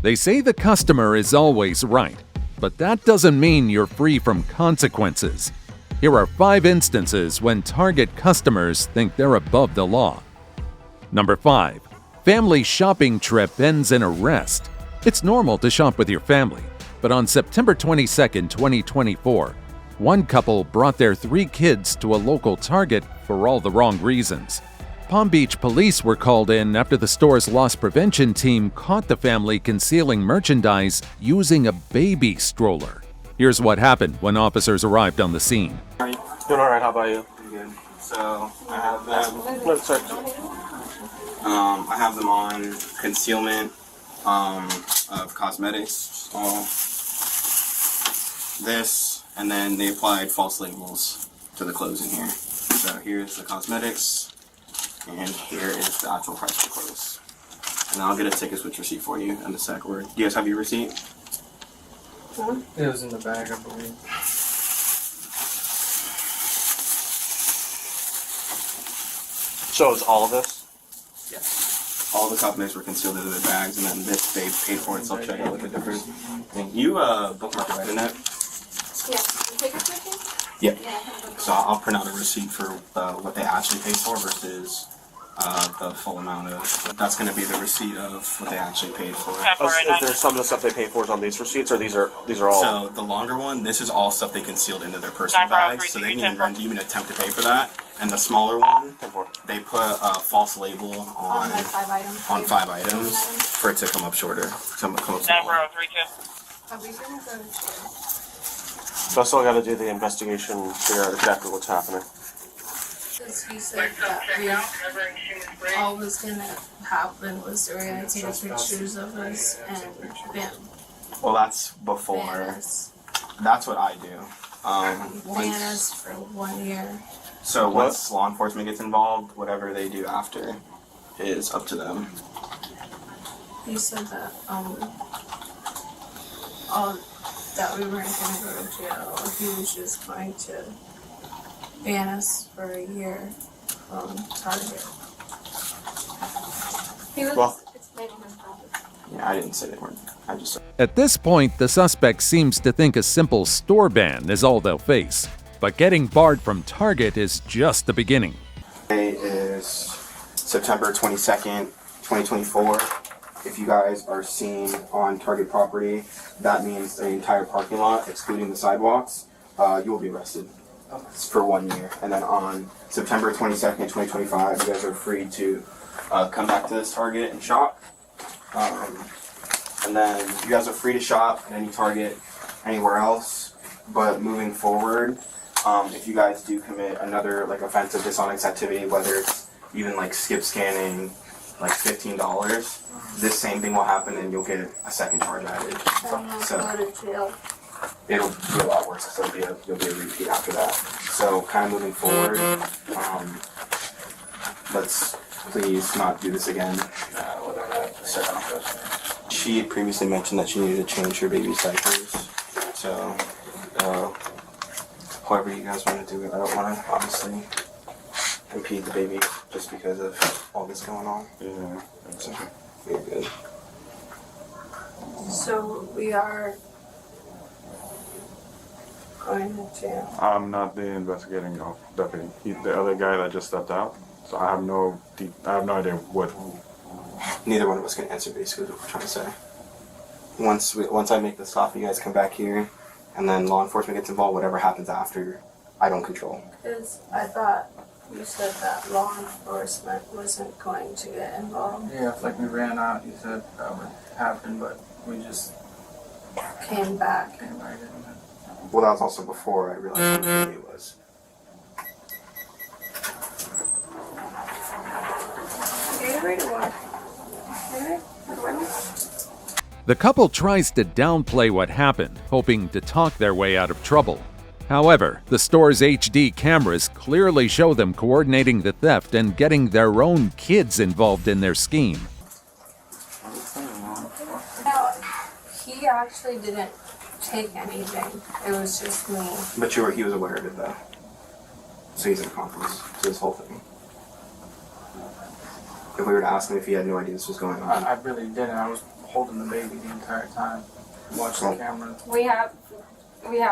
They say the customer is always right, but that doesn't mean you're free from consequences. Here are 5 instances when Target customers think they're above the law. Number 5. Family shopping trip ends in arrest. It's normal to shop with your family, but on September 22, 2024, one couple brought their 3 kids to a local Target for all the wrong reasons. Palm Beach police were called in after the store's loss prevention team caught the family concealing merchandise using a baby stroller. Here's what happened when officers arrived on the scene. Doing all right. How about you? I'm good. So I have them. Let's start. I have them on concealment of cosmetics. This, and then they applied false labels to the clothes in here. So here's the cosmetics, and here is the actual price of the clothes. And I'll get a ticket switch receipt for you in a sec. Do you guys have your receipt? It was in the bag, I believe. So is all of this? Yes. All the cosmetics were concealed in their bags, and then this they paid for it. So I'll check out what the difference. You bookmark it right in that? Yeah. So I'll print out a receipt for what they actually paid for versus the full amount of. That's going to be the receipt of what they actually paid for. Is there some of the stuff they paid for is on these receipts, or these are all? So the longer one, this is all stuff they concealed into their personal bags, so they didn't even attempt to pay for that. And the smaller one, they put a false label on like 5 items. On 5 items for it to come up shorter. Come up smaller. Are we gonna go to So I still got to do the investigation, figure out exactly what's happening. Because he said that all was gonna happen was they were gonna take pictures of us and bam. Well, that's before. Ban us. That's what I do. Ban us for 1 year. So once law enforcement gets involved, whatever they do after is up to them. He said that all that we weren't gonna go to jail. He was just going to ban us for a year from Target. He was explaining his problem. Yeah, I didn't say they weren't. I just said. At this point, the suspect seems to think a simple store ban is all they'll face. But getting barred from Target is just the beginning. Today is September 22nd, 2024. If you guys are seen on Target property, that means the entire parking lot, excluding the sidewalks, you will be arrested for 1 year. And then on September 22nd, 2025, you guys are free to come back to this Target and shop. And then you guys are free to shop at any Target anywhere else. But moving forward, if you guys do commit another offensive dishonest activity, whether it's even skip scanning, $15, this same thing will happen and you'll get a second charge added. So go to jail. it'll be a lot worse. So you'll be a repeat after that. So kind of moving forward, let's please not do this again. She had previously mentioned that she needed to change her baby's diapers. So however you guys want to do it, I don't want to obviously impede the baby just because of all this going on. Yeah. So you're good. So we are going to jail. I'm not the investigating deputy. The other guy that just stepped out. So I have no idea what. Neither one of us can answer basically what we're trying to say. Once I make the stop, you guys come back here, and then law enforcement gets involved. Whatever happens after, I don't control. Because I thought you said that law enforcement wasn't going to get involved. Yeah, we ran out, you said that would happen, but we just Came back. came right in. Well, that was also before I realized what the baby was. Gatorade or The couple tries to downplay what happened, hoping to talk their way out of trouble. However, the store's HD cameras clearly show them coordinating the theft and getting their own kids involved in their scheme. No, he actually didn't take anything. It was just me. But he was aware of it though. So he's an accomplice to this whole thing. If we were to ask him if he had no idea this was going on. I really didn't. I was holding the baby the entire time, watching the camera. We have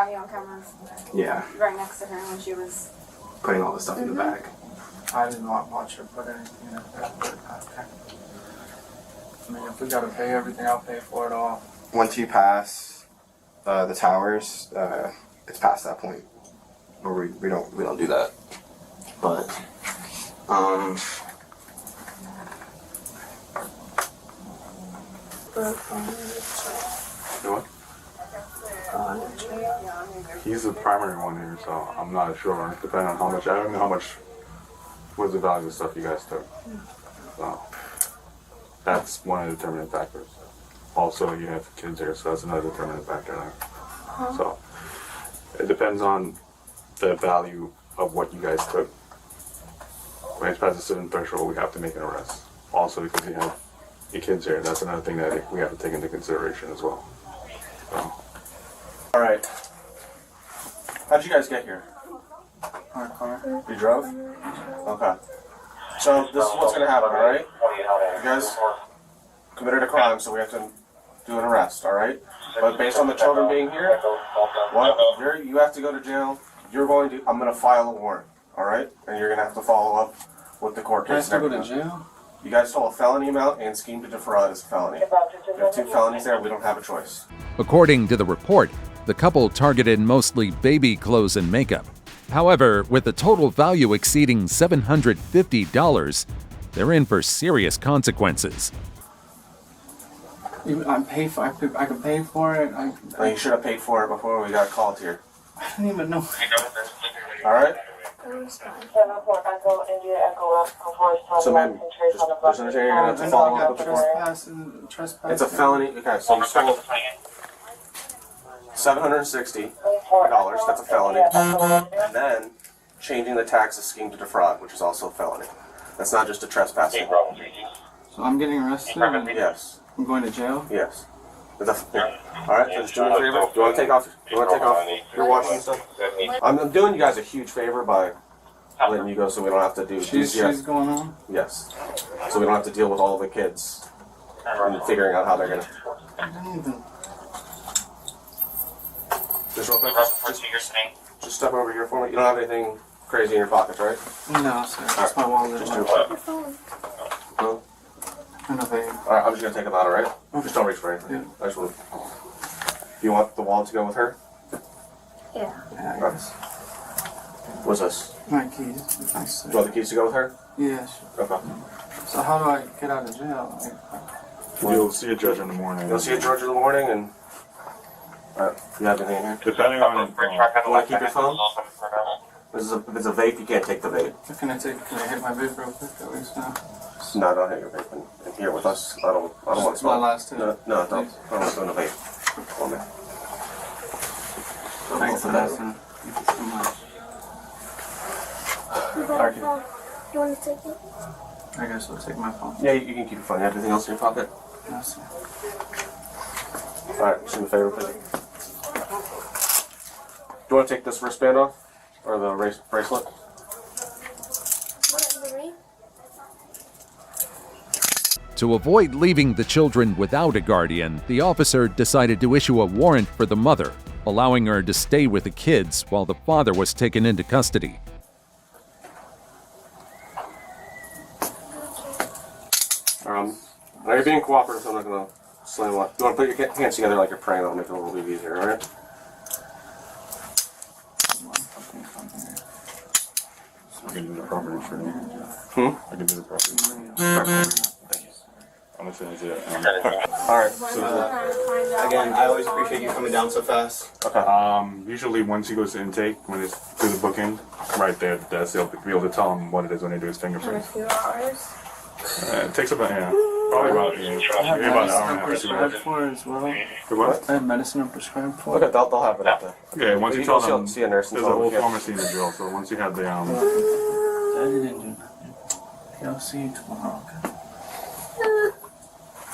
you on camera Yeah, right next to her when she was. putting all the stuff in the bag. I did not watch her put anything in that. I mean, if we gotta pay everything, I'll pay for it all. Once you pass the towers, it's past that point where we don't do that. But What? He's the primary one here, so I'm not sure. Depending on how much, I don't know how much was the value of stuff you guys took. So that's one of the determining factors. Also, you have kids here, so that's another determining factor there. So it depends on the value of what you guys took. When it's past a certain threshold, we have to make an arrest. Also, because you have your kids here, that's another thing that we have to take into consideration as well. So. All right. How'd you guys get here? Our car. You drove? Okay. So this is what's gonna happen, all right? You guys committed a crime, so we have to do an arrest, all right? But based on the children being here, you have to go to jail. I'm gonna file a warrant, all right? And you're gonna have to follow up with the court I case. have to go to jail? You guys stole a felony amount and scheme to defraud is a felony. You have 2 felonies there. We don't have a choice. According to the report, the couple targeted mostly baby clothes and makeup. However, with the total value exceeding $750, they're in for serious consequences. I pay for. I can pay for it. Well, you should have paid for it before we got called here. I don't even know. All right. So, man, just understand you're gonna have to follow up with the court. Trespass. It's a felony. Okay, so you stole $760. That's a felony. And then changing the taxes scheme to defraud, which is also a felony. That's not just a trespassing. So I'm getting arrested. And Yes. I'm going to jail. Yes. All right. So just do me a favor. Do you want to take off? Your watch and stuff. I'm doing you guys a huge favor by letting you go, so we don't have to do. She's going on. Yes. So we don't have to deal with all the kids and figuring out how they're gonna. I don't even. Just real quick. Just step over here for me. You don't have anything crazy in your pockets, right? No, sir. That's my wallet. Just do it. No? And a vape. All right. I'm just gonna take them out. All right. Just don't reach for anything. Yeah. I just want. Do you want the wallet to go with her? Yeah. Yeah, Right. yes. What's this? My keys. Nice. Do you want the keys to go with her? Yeah, sure. Okay. So how do I get out of jail? You'll see a judge in the morning. You'll see a George in the morning, and you have anything in here? Depending on. You want to keep your phone? If it's a vape, you can't take the vape. Can I hit my vape real quick at least now? No, don't hit your vape in here with us. I don't want to It's my smoke. last two. No, don't. I don't want to do a vape. For me. Thanks for that, son. Thank you so much. You want to take it? I guess I'll take my phone. Yeah, you can keep your phone. You have anything else in your pocket? No, sir. All right, do me a favor, please. Do you want to take this wristband off? Or the bracelet? To avoid leaving the children without a guardian, the officer decided to issue a warrant for the mother, allowing her to stay with the kids while the father was taken into custody. Now you're being cooperative, so I'm not going to slam you. You want to put your hands together like you're praying, that'll make it a little bit easier, alright? I can do the property for you. I can do the property. I'm gonna send it to you. Alright, Again, I always appreciate you coming down so fast. okay. Usually once he goes to intake, when it's through the booking, right there, that's they'll be able to tell him what it is when they do his In a fingerprints. few hours. It takes about probably about maybe about an hour and a half or 2 prescribed hours. for as well. The what? I have medicine I'm prescribed for. Okay, they'll have it up there. Okay, once you You tell don't them, see a nurse there's until a whole we get- pharmacy in the drill. So once you have the I didn't do nothing. Okay, I'll see you tomorrow. Okay.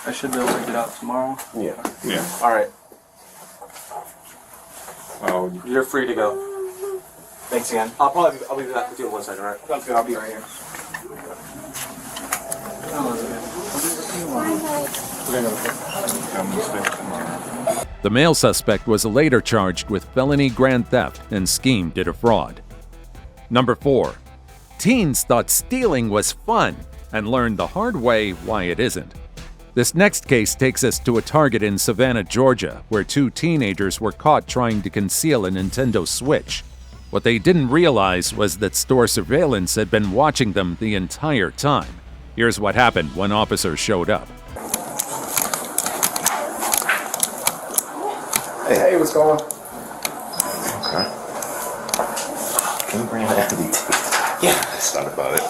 I should be able to get out tomorrow. Yeah. yeah. Alright, Oh, you're free to go. Thanks again. I'll be back with you in 1 second, alright? Sounds good. I'll be right here. Elizabeth, what do you want? The male suspect was later charged with felony grand theft and scheme to defraud. Number 4. Teens thought stealing was fun and learned the hard way why it isn't. This next case takes us to a Target in Savannah, Georgia, where 2 teenagers were caught trying to conceal a Nintendo Switch. What they didn't realize was that store surveillance had been watching them the entire time. Here's what happened when officers showed up. Hey, what's going on? Okay. Can you bring the Andy tape? Yeah, that's not about it.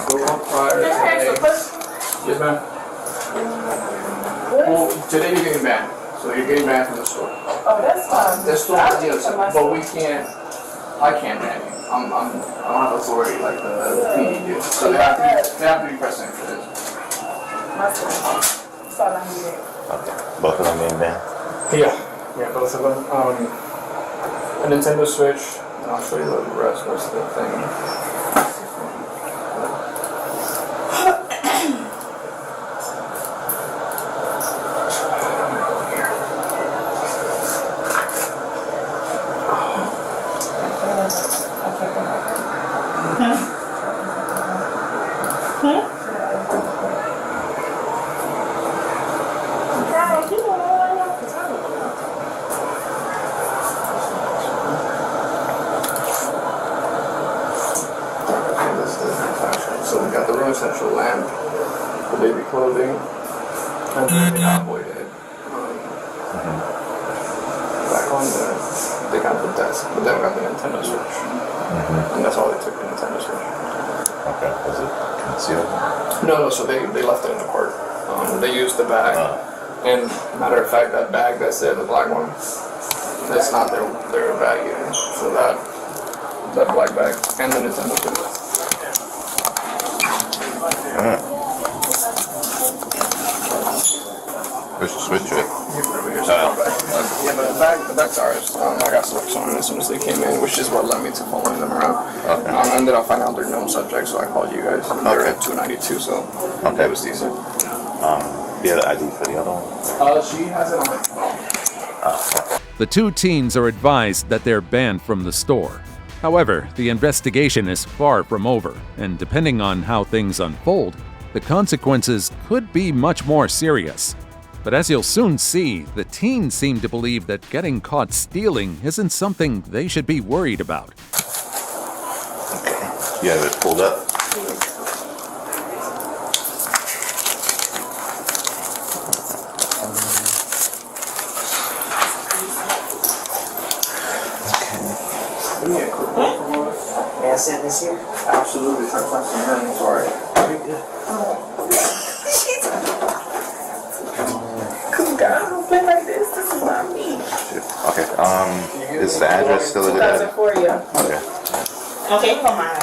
Go on prior to today. Yes, ma'am. Well, today you're getting banned. So you're getting banned from the store. Oh, that's fine. The store deals, but we can't, I can't ban you. I don't have authority like the PD do. So they have to be present for this. That's all I need. Okay. Both of them being banned? Yeah, both of them. A Nintendo Switch, and I'll show you the rest. What's the thing? So we got the room essential lamp, the baby clothing, and the cowboy head. Back on there, they got the desk, but then we got the Nintendo Switch. And that's all they took, the Nintendo Switch. Okay. Was it concealed? No, so they left it in the court. They used the bag. And matter of fact, that bag that's there, the black one, that's not their bag either. So that black bag and the Nintendo Switch. Where's the switch at? Yeah, but the bag's ours. I got selects on it as soon as they came in, which is what led me to following them around. Okay. And then I'll find out they're known subjects, so I called you guys. They're at 292, so that was decent. The other ID for the other one? She has it on her phone. The 2 teens are advised that they're banned from the store. However, the investigation is far from over, and depending on how things unfold, the consequences could be much more serious. But as you'll soon see, the teens seem to believe that getting caught stealing isn't something they should be worried about. You have it pulled up? May I sit this here? Absolutely. Sorry. God, don't play like this. This is not me. Okay. Is the address still at that? For you. Okay. Okay, come on.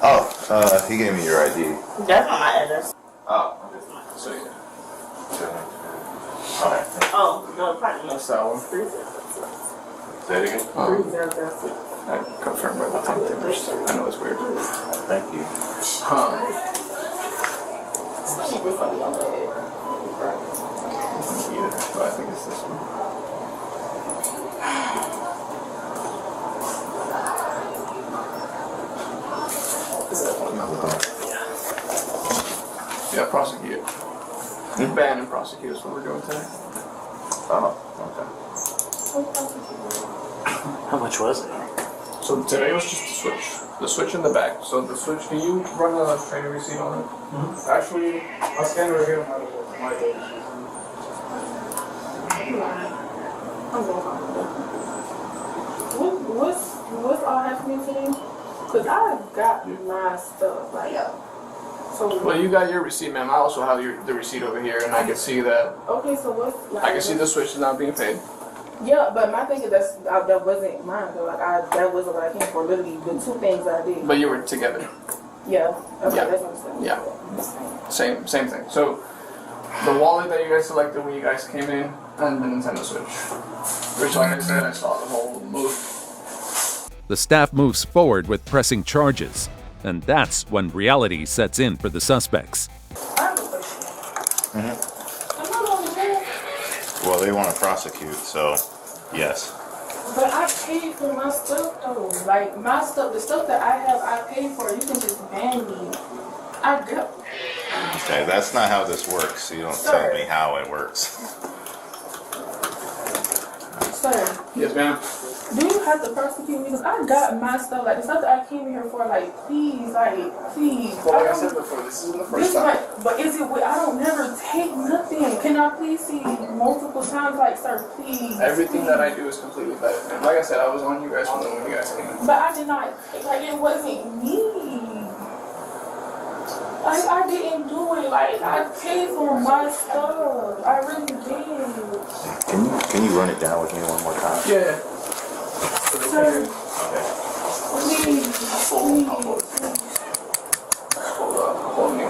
Oh, he gave me your ID. That's not my address. Oh, okay. So yeah. Alright. Oh, no, pardon me. That's that one. Say it again? 3006. I confirmed by the timetapers. I know it's weird. Thank you. Either, but I think it's this one. Yeah, prosecute. Ban and prosecute is what we're doing today. Oh, okay. How much was it? So today was just the switch. The switch in the back. So the switch, can you run a training receipt on it? Actually, I'll scan it right here. What's all happening today? Cause I got my stuff like so. Well, you got your receipt, ma'am. I also have the receipt over here, and I can see that. Okay, so what's like? I can see the switch is not being paid. Yeah, but my thing is that wasn't mine though. Like that wasn't what I came for. Literally, the 2 things I did. But you were together. Yeah. Okay, Yeah. that's understandable. Yeah. Same thing. So the wallet that you guys selected when you guys came in, and the Nintendo Switch. Which, like I said, I saw the whole move. The staff moves forward with pressing charges, and that's when reality sets in for the suspects. I'm not on the bill. Well, they want to prosecute, so yes. But I paid for my stuff though. Like my stuff, the stuff that I have, I paid for. You can just ban me. I got. Okay, that's not how this works. You don't tell me how it works. Sir, Yes, ma'am. do you have to prosecute me? Because I got my stuff. Like the stuff that I came here for. Like please, please. Well, like I said before, this isn't the This first time. might, but is it? I don't never take nothing. Can I please see multiple times? Like sir, please. Everything that I do is completely vetted, man. Like I said, I was on you guys from when you guys came. But I did not. Like it wasn't me. Like I didn't do it. Like I paid for my stuff. I really did. Can you run it down with me one more time? Yeah. Sir, please, please. Hold up. Hold me.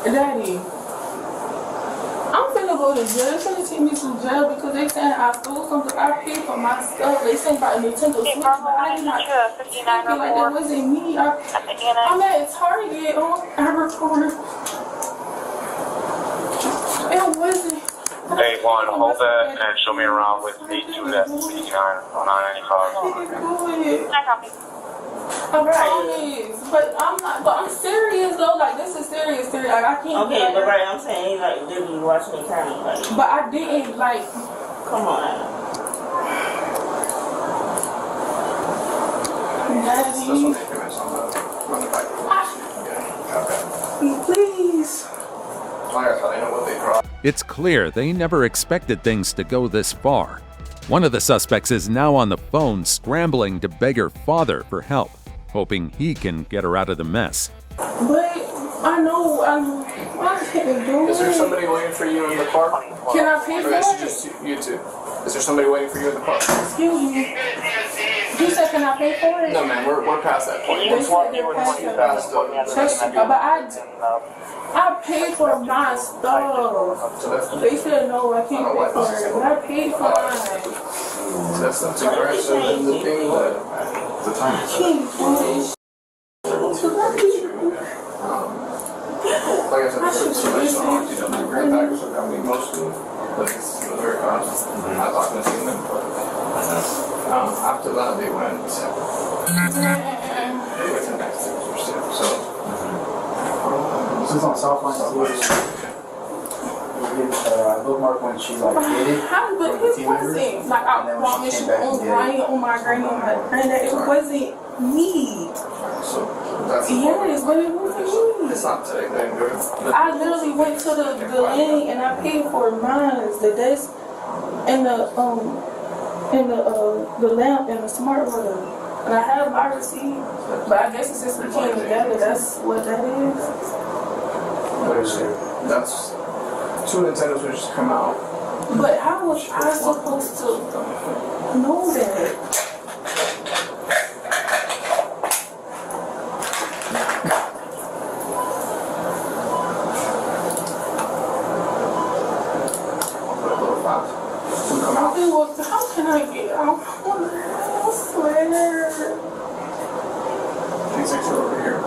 Daddy, I'm finna go to jail. They're finna take me to jail because they saying I stole something. I paid for my stuff. They saying about Nintendo Switch, but I did not take it. Like that wasn't me. I'm at Target on Abercrombie. It wasn't. Hey, one, hold that and show me around with me to that 59 on I-95. I promise, but I'm not. But I'm serious though. Like this is serious. Like I can't. Okay, but right, I'm saying like literally watch me kind of like. But I didn't like. Come on. That's what they commence on the run the bike. Please. Like I said, I know what they draw. It's clear they never expected things to go this far. One of the suspects is now on the phone scrambling to beg her father for help, hoping he can get her out of the mess. But I know I can't do it. Is there somebody waiting for you in the car? Can I pay Or for is it it? just you two? Is there somebody waiting for you in the car? Excuse me. You said can I pay for it? No, man, we're past that point. They said they're past that. But I paid for my stuff. They said no, I can't pay for it. But I paid for mine. That's not too aggressive and the thing that The time is like I said, there's so much songs, you know, the great backers are coming mostly, but it was very constant. I thought I seen them, but after that they went to next things or so. This is on Southline bookmark when she like did it. But it wasn't like I promise you on crying on my granny on my granddad. It wasn't me. So that's Yes, but it wasn't me. it's not today, they didn't do it. I literally went to the lane and I paid for mine, the desk and the lamp and the smart water. And I have my receipt, but I guess since we came together, that's what that is. What is it? That's two Nintendo Switches come out. But how was I supposed to know that? How can I get out? I swear. These things are over here.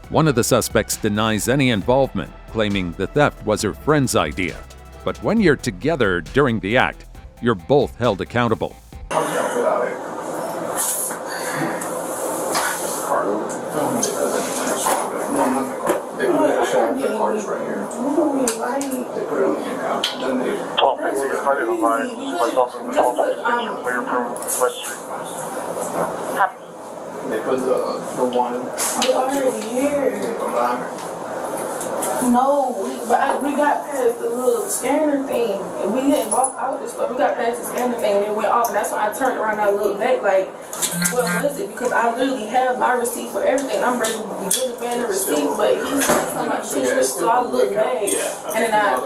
One of the suspects denies any involvement, claiming the theft was her friend's idea. But when you're together during the act, you're both held accountable. They put it in the cards right here. They put it on the account. Then they They put the one. They already here. No, we got past the little scanner thing. And we didn't walk out this stuff. We got past the scanner thing and it went off. And that's when I turned around and I looked back like, what was it? Because I literally have my receipt for everything. I'm ready to be giving man the receipt, but he's on my shit. So I looked back. And then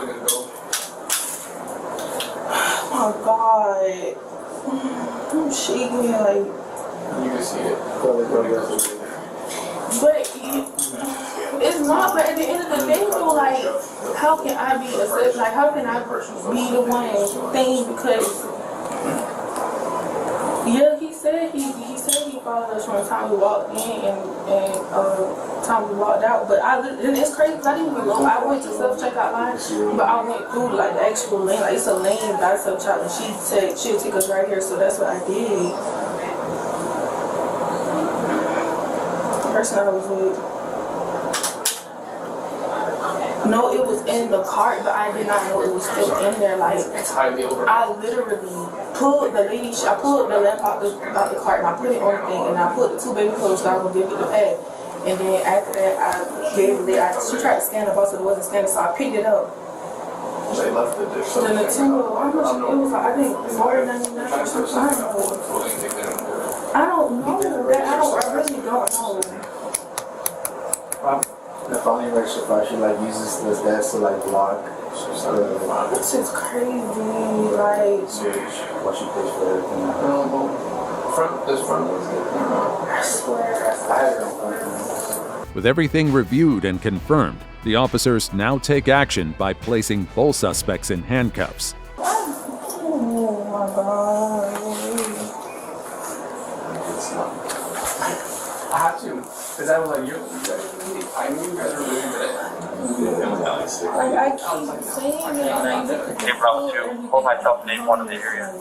oh my God. some shit in here, like. You can see it. But it's not. But at the end of the day, though, like, how can I be accepted? Like, how can I be the one thing? Because yeah, he said he followed us from the time we walked in and time we walked out. But and it's crazy because I didn't even go. I went to self checkout line, but I went through like the actual lane. Like it's a lane by self checkout, and she'll take us right here. So that's what I did. The person I was with. No, it was in the cart, but I did not know it was still in there. Like, I literally pulled the lady, I pulled the lamp out the cart and I put it on the thing and I put the 2 baby clothes so I was gonna give it the pad. And then after that, I gave it, she tried to scan the box, but it wasn't scanning, so I picked it up. They left the dish. Then the timber, how much, it was like, I think, $4.99 or something. I don't know. I really don't know. The phone like she like uses this desk to like block. This is crazy. Like What she pays for everything. This front was good. I swear. I had her on phone. With everything reviewed and confirmed, the officers now take action by placing both suspects in handcuffs. Oh my God. I had to. Because I was like, I knew you guys were really good at it. Like, I keep saying it. Hey, bro, to hold myself name one of the area.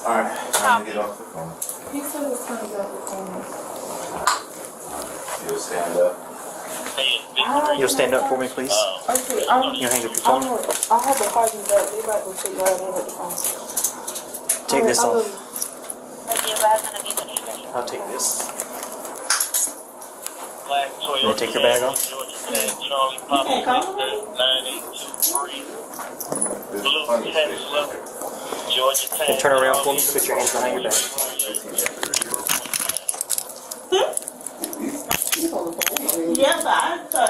Alright, time to get off the phone. He said it was trying to get off the phone. You'll stand up. You'll stand up for me, please. Okay, You hang up your phone. I have the card in the back. They about to take right in with the phone. Take this I'll- off. I'll take this. Can you take your bag off? And turn around for me. Put your hands behind your back. Yeah, but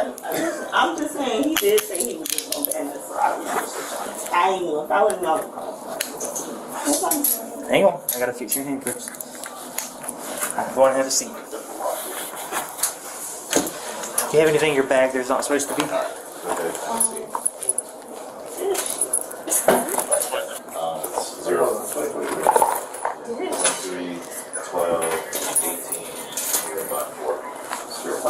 I'm just saying he did say he was just gonna bend it, so I ain't know if I would know. Hang on. I gotta fix your handcuffs. Go on and have a seat. Do you have anything in your bag there's not supposed to be? Okay, let's see. It's 0, 3, 12, 18, 0.4. 0.4.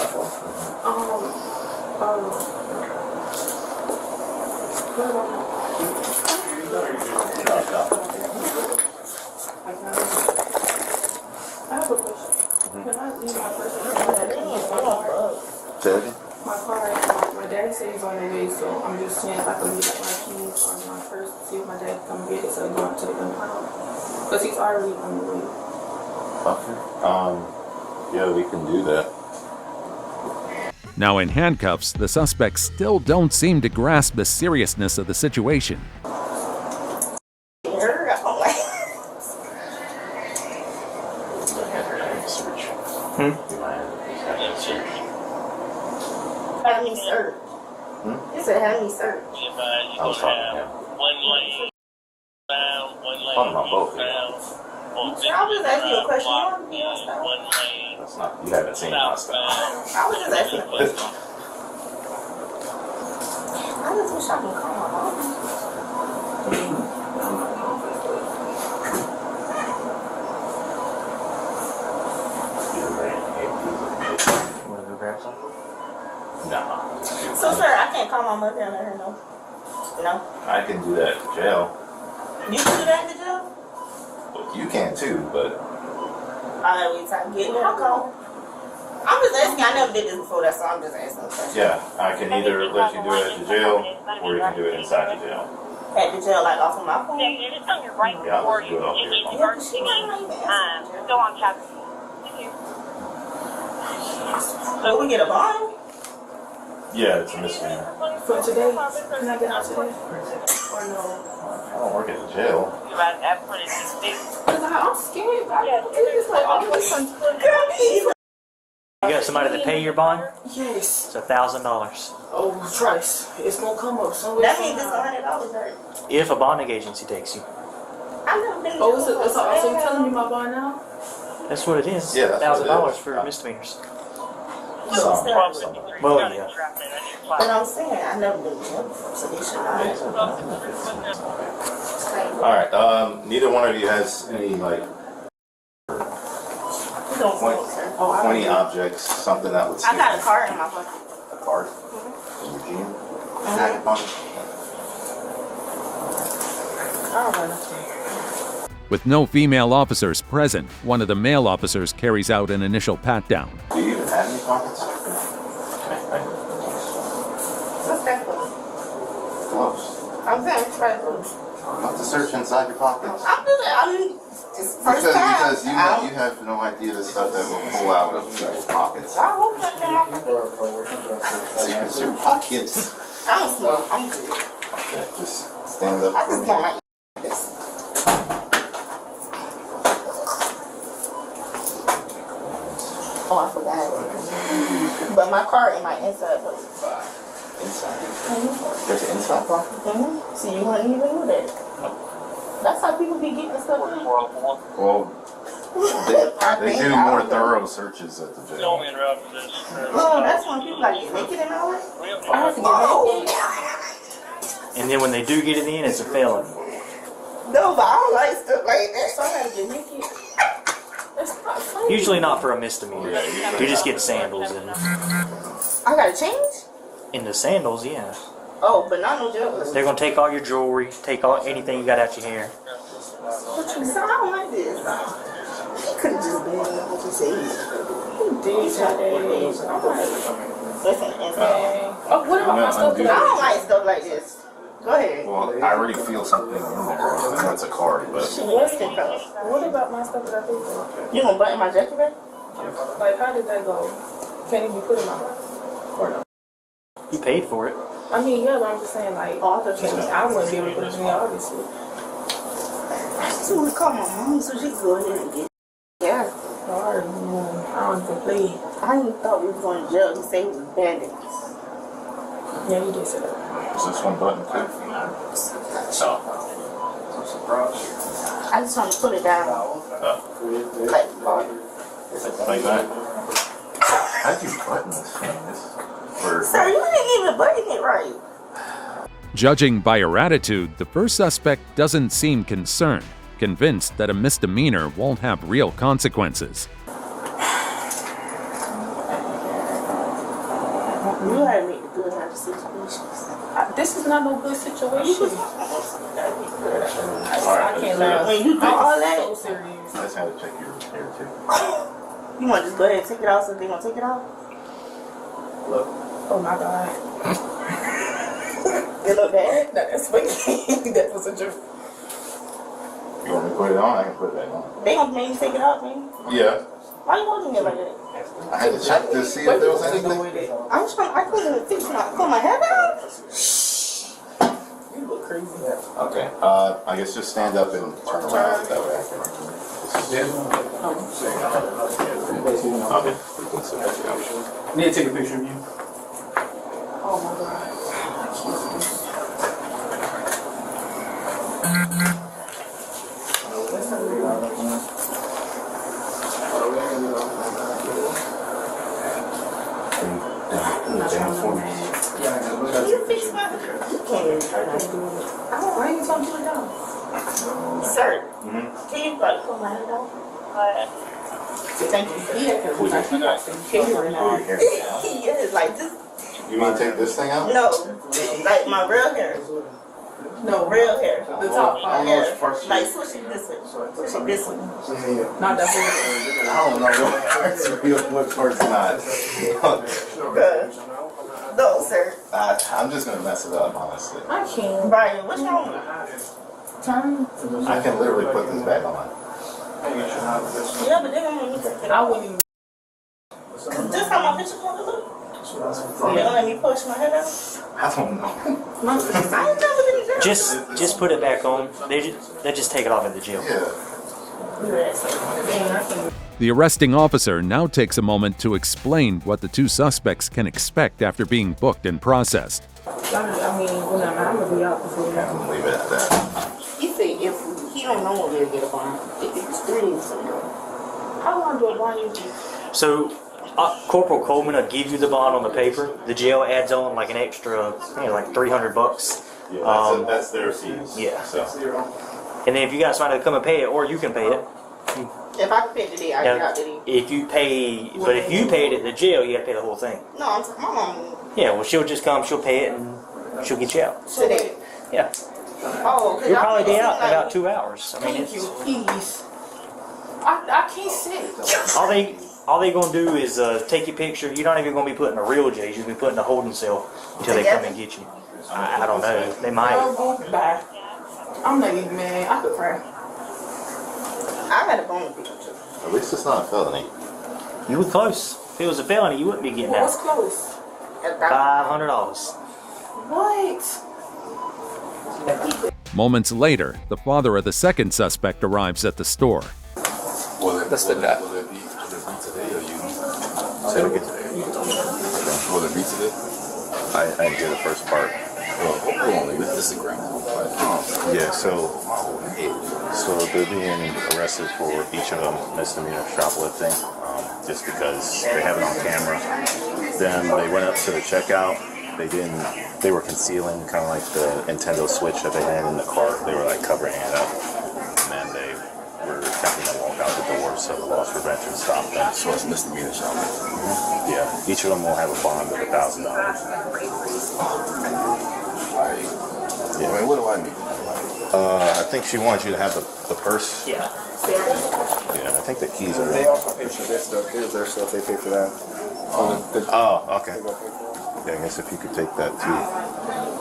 I have a question. Can I leave my personal my car, my dad said he's on the way, so I'm just saying if I can leave like my keys or my purse, see if my dad can come get it so I go to the impound. Because he's already on the way. Okay. Yeah, we can do that. Now in handcuffs, the suspects still don't seem to grasp the seriousness of the situation. Have me search. He said have me search. I was talking to him. Talking about both of you. I was just asking you a question. You want to be hostile? That's not, you haven't seen my style. I was just asking a question. I just wish I could call my mom. Want to go grab some? No. So, sir, I can't call my mother and let her know. No. I can do that at jail. You can do that in the jail? Well, you can too, but Alright, we time getting her a call. I'm just asking. I never did this before, that's all. I'm just asking a question. yeah, I can either let you do it at the jail or you can do it inside the jail. At the jail, like off of my phone? It's on your right Yeah, before let's you. do it off your If phone. you are go on chapter. So we get a bond? Yeah, it's a misdemeanor. For today, can I get out today? Or no? I don't work at the jail. Because I'm scared. It's just like all of a sudden. You got somebody to pay your bond? Yes. It's $1,000. Oh, Christ. It's going to come up somewhere. That means it's $100, right? If a bonding agency takes you. I've never been Oh, so you telling me my bond now? That's what it is. Yeah, that's what it $1,000 is. for misdemeanors. So, Well, yeah. but I'm saying I never been to so they should not. All right. Neither one of you has any like You don't smoke, sir. 20 objects, something that would. I got a card in my pocket. A card. In your jean. Tag on it. I don't know. With no female officers present, one of the male officers carries out an initial pat-down. Do you even have any pockets? What's that for? Close. I'm saying it's right close. Not to search inside your pockets. I'm doing it. I mean, it's first Because time. you have no idea the stuff that will pull out of people's pockets. I hope that's in my pocket. It's your pockets. I don't smoke. I'm good. Okay, just stand up. I just want my this. Oh, I forgot. But my card in my inside pocket. Inside. There's an inside pocket? See, you wouldn't even know that. That's how people be getting stuff in. Well, they do more thorough searches at the jail. No, that's when people like get naked and all that. I have to get naked. And then when they do get it in, it's a felony. No, but I don't like stuff like that. So I gotta get naked. That's not funny. Usually not for a misdemeanor. You just get sandals and I gotta change? in the sandals, yeah. Oh, but not no jail. They're gonna take all your jewelry, take all anything you got out your hair. What you said? I don't like this. He could've just been what you said. He did today. Listen, Oh, what about my stuff? I don't like stuff like this. Go ahead. Well, I already feel something in there. I know it's a card, but She was thinking. What about my stuff that I paid for? You gonna button my jacket back? Like, how did that go? Can it be put in my mouth? Or no? You paid for it. I mean, yeah, but I'm just saying, like, Oh, I thought you I wouldn't be able to put it in there, obviously. I just want to call my mom so she can go ahead and get it. Yeah. I don't even play. I even thought we were going to jail to say we was bandits. Yeah, you did say that. is this one button too? So. I just want to put it down. Like that. How'd you button this thing? Sir, you didn't even button it right. Judging by her attitude, the first suspect doesn't seem concerned, convinced that a misdemeanor won't have real consequences. You gotta make the good out of situations. This is not no good situation. I can't laugh. When you do all that, So serious. I just had to check your hair too. you want to just go ahead and take it off so they gonna take it off? Look. Oh my God. It look bad? That's funny. That was a joke. You want me to put it on? I can put it back on. They gonna make me take it off, man. Yeah. Why you holding it like that? I had to check to see if there was anything. I'm trying. I couldn't fix my put my hair down. You look crazy. Okay. I guess just stand up and turn around that way. Okay. Need to take a picture of you. Oh my God. Can you fix my hair? Why are you talking to it down? Sir, can you like put my hair down? Thank you. Yeah, because like catering now. Yes, like this. You mean take this thing out? No, like my real hair. No, real hair. The top part. Yeah. Like switch it this way. Switch it this way. Not that way. I don't know what part's real, what part's not. No, sir. I'm just gonna mess it up, honestly. I can't. Brian, what's wrong? Turn. I can literally put this back on. Yeah, but they don't let me take it I off. wouldn't even. Cause this how my picture gonna look. They don't let me push my hair down. I don't know. I ain't never been in jail. Just put it back on. They just take it off at the jail. The arresting officer now takes a moment to explain what the two suspects can expect after being booked and processed. I mean, when I'm gonna be out before that. Leave it at that. He said if he don't know won't be able to get a bond. It's 3 days. How long do a bond usually? So, Corporal Coleman will give you the bond on the paper. The jail adds on like an extra, like $300. Yeah, that's their fees. Yeah. So. And then if you got somebody to come and pay it, or you can pay it. If I can pay today, I get out today. If you pay, but if you pay it at the jail, you got to pay the whole thing. No, I'm talking my mom. Yeah, well, she'll just come, she'll pay it, and she'll get you out. Today. Yeah. Oh, You'll probably be out in about 2 hours. I mean, thank you, please. I can't sit. all they gonna do is take your picture. You're not even gonna be put in a real jail. You'll be put in a holding cell until they come and get you. I don't know. They might. Bye. I'm not even mad. I could cry. I got a bone with people too. At least it's not a felony. You were close. If it was a felony, you wouldn't be getting What's out. close? $500. What? Moments later, the father of the second suspect arrives at the store. That's the dad. Will it be today or you? Say it again. Will it be today? I didn't get the first part. Hold on, this is ground. Yeah, so they're being arrested for each of them misdemeanor shoplifting, just because they have it on camera. Then they went up to the checkout. They were concealing kind of like the Nintendo Switch that they had in the cart. They were like covering it up, and then they were attempting to walk out the door, so the loss prevention stopped them. So it's misdemeanor shoplifting. Mm-hmm. Yeah, each of them will have a bond of $1,000. Yeah. I mean, what do I need? I think she wants you to have the purse. Yeah. Yeah, I think the keys are. They also pay for their stuff. Here's their stuff. They pay for that. Oh, okay. Yeah, I guess if you could take that too.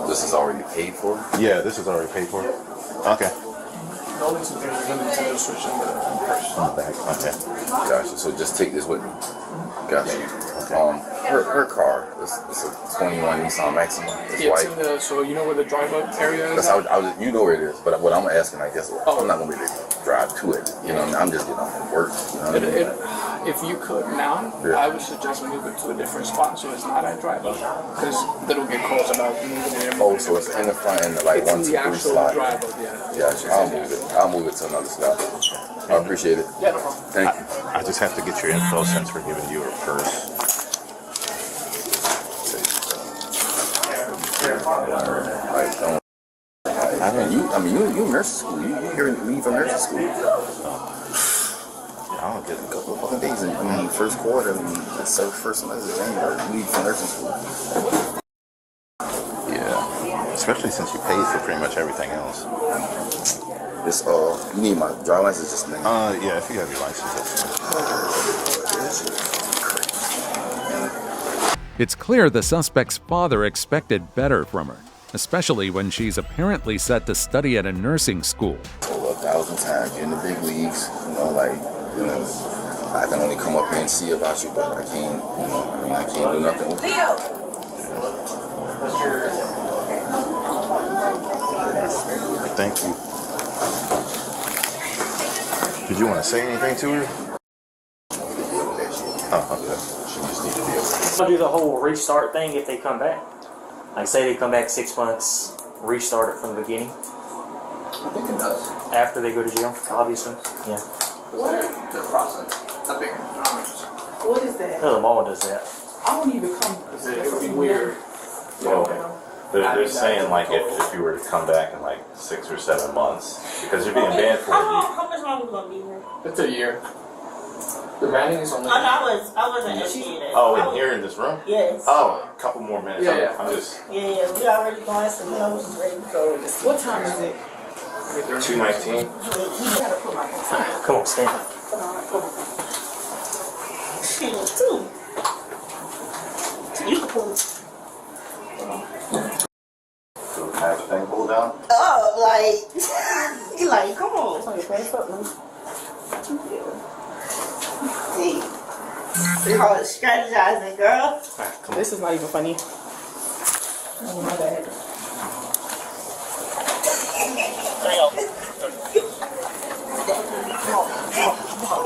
This is already paid for? Yeah, this is already paid for. Okay. The only two things is the Nintendo Switch and the purse. On the back. Okay. Gotcha. So just take this with me. Gotcha. Okay. Her car. It's a 21 Nissan Maxima. It's white. It's in the, so you know where the drive-up area is? That's how you know where it is. But what I'm asking, I guess, I'm not gonna be able to drive to it. You know, I'm just getting off from work. You know what I mean? If you could now, I would suggest move it to a different spot so it's not at drive-up, because it'll get calls about moving it. Oh, so it's in the front and like it's 1, 2, 3 slot. Drive-up, yeah. Yeah, I'll move it to another spot. I appreciate it. Yeah, no problem. Thank you. I just have to get your info since we're giving you a purse. I mean, you nursing school. You here leave from nursing school. I'll get a couple of fucking days. First quarter. It's the first semester of January. Leave from nursing school. Yeah, especially since you paid for pretty much everything else. It's you need my driver's license just now. Yeah, if you have your license, that's fine. It's clear the suspect's father expected better from her, especially when she's apparently set to study at a nursing school. 1,000 times. You're in the big leagues. I can only come up here and see about you, but I can't. I can't do nothing with you. Thank you. Did you want to say anything to her? Oh, okay. She just needs to be okay. I'll do the whole restart thing if they come back. Like say they come back 6 months, restart it from the beginning. I think it does. After they go to jail, obviously. Yeah. What is the process? I think. What is that? The law does that. I don't even come. It would be weird. They're saying like if you were to come back in like 6 or 7 months, because you're being banned for a year. How much longer gonna be here? It's a year. The banning is only. I wasn't educated. Oh, in here in this room? Yes. Oh, a couple more minutes. Yeah. I'm just. Yeah, we already going, so we know it's ready to go. What time is it? 2:19. You gotta put my phone. Come on, stand up. Come on. Shit, too. You can pull it. So have the thing pulled down? Oh, like, come on. So your face up, man. Hey. You call it strategizing, girl. This is not even funny. Oh, my bad.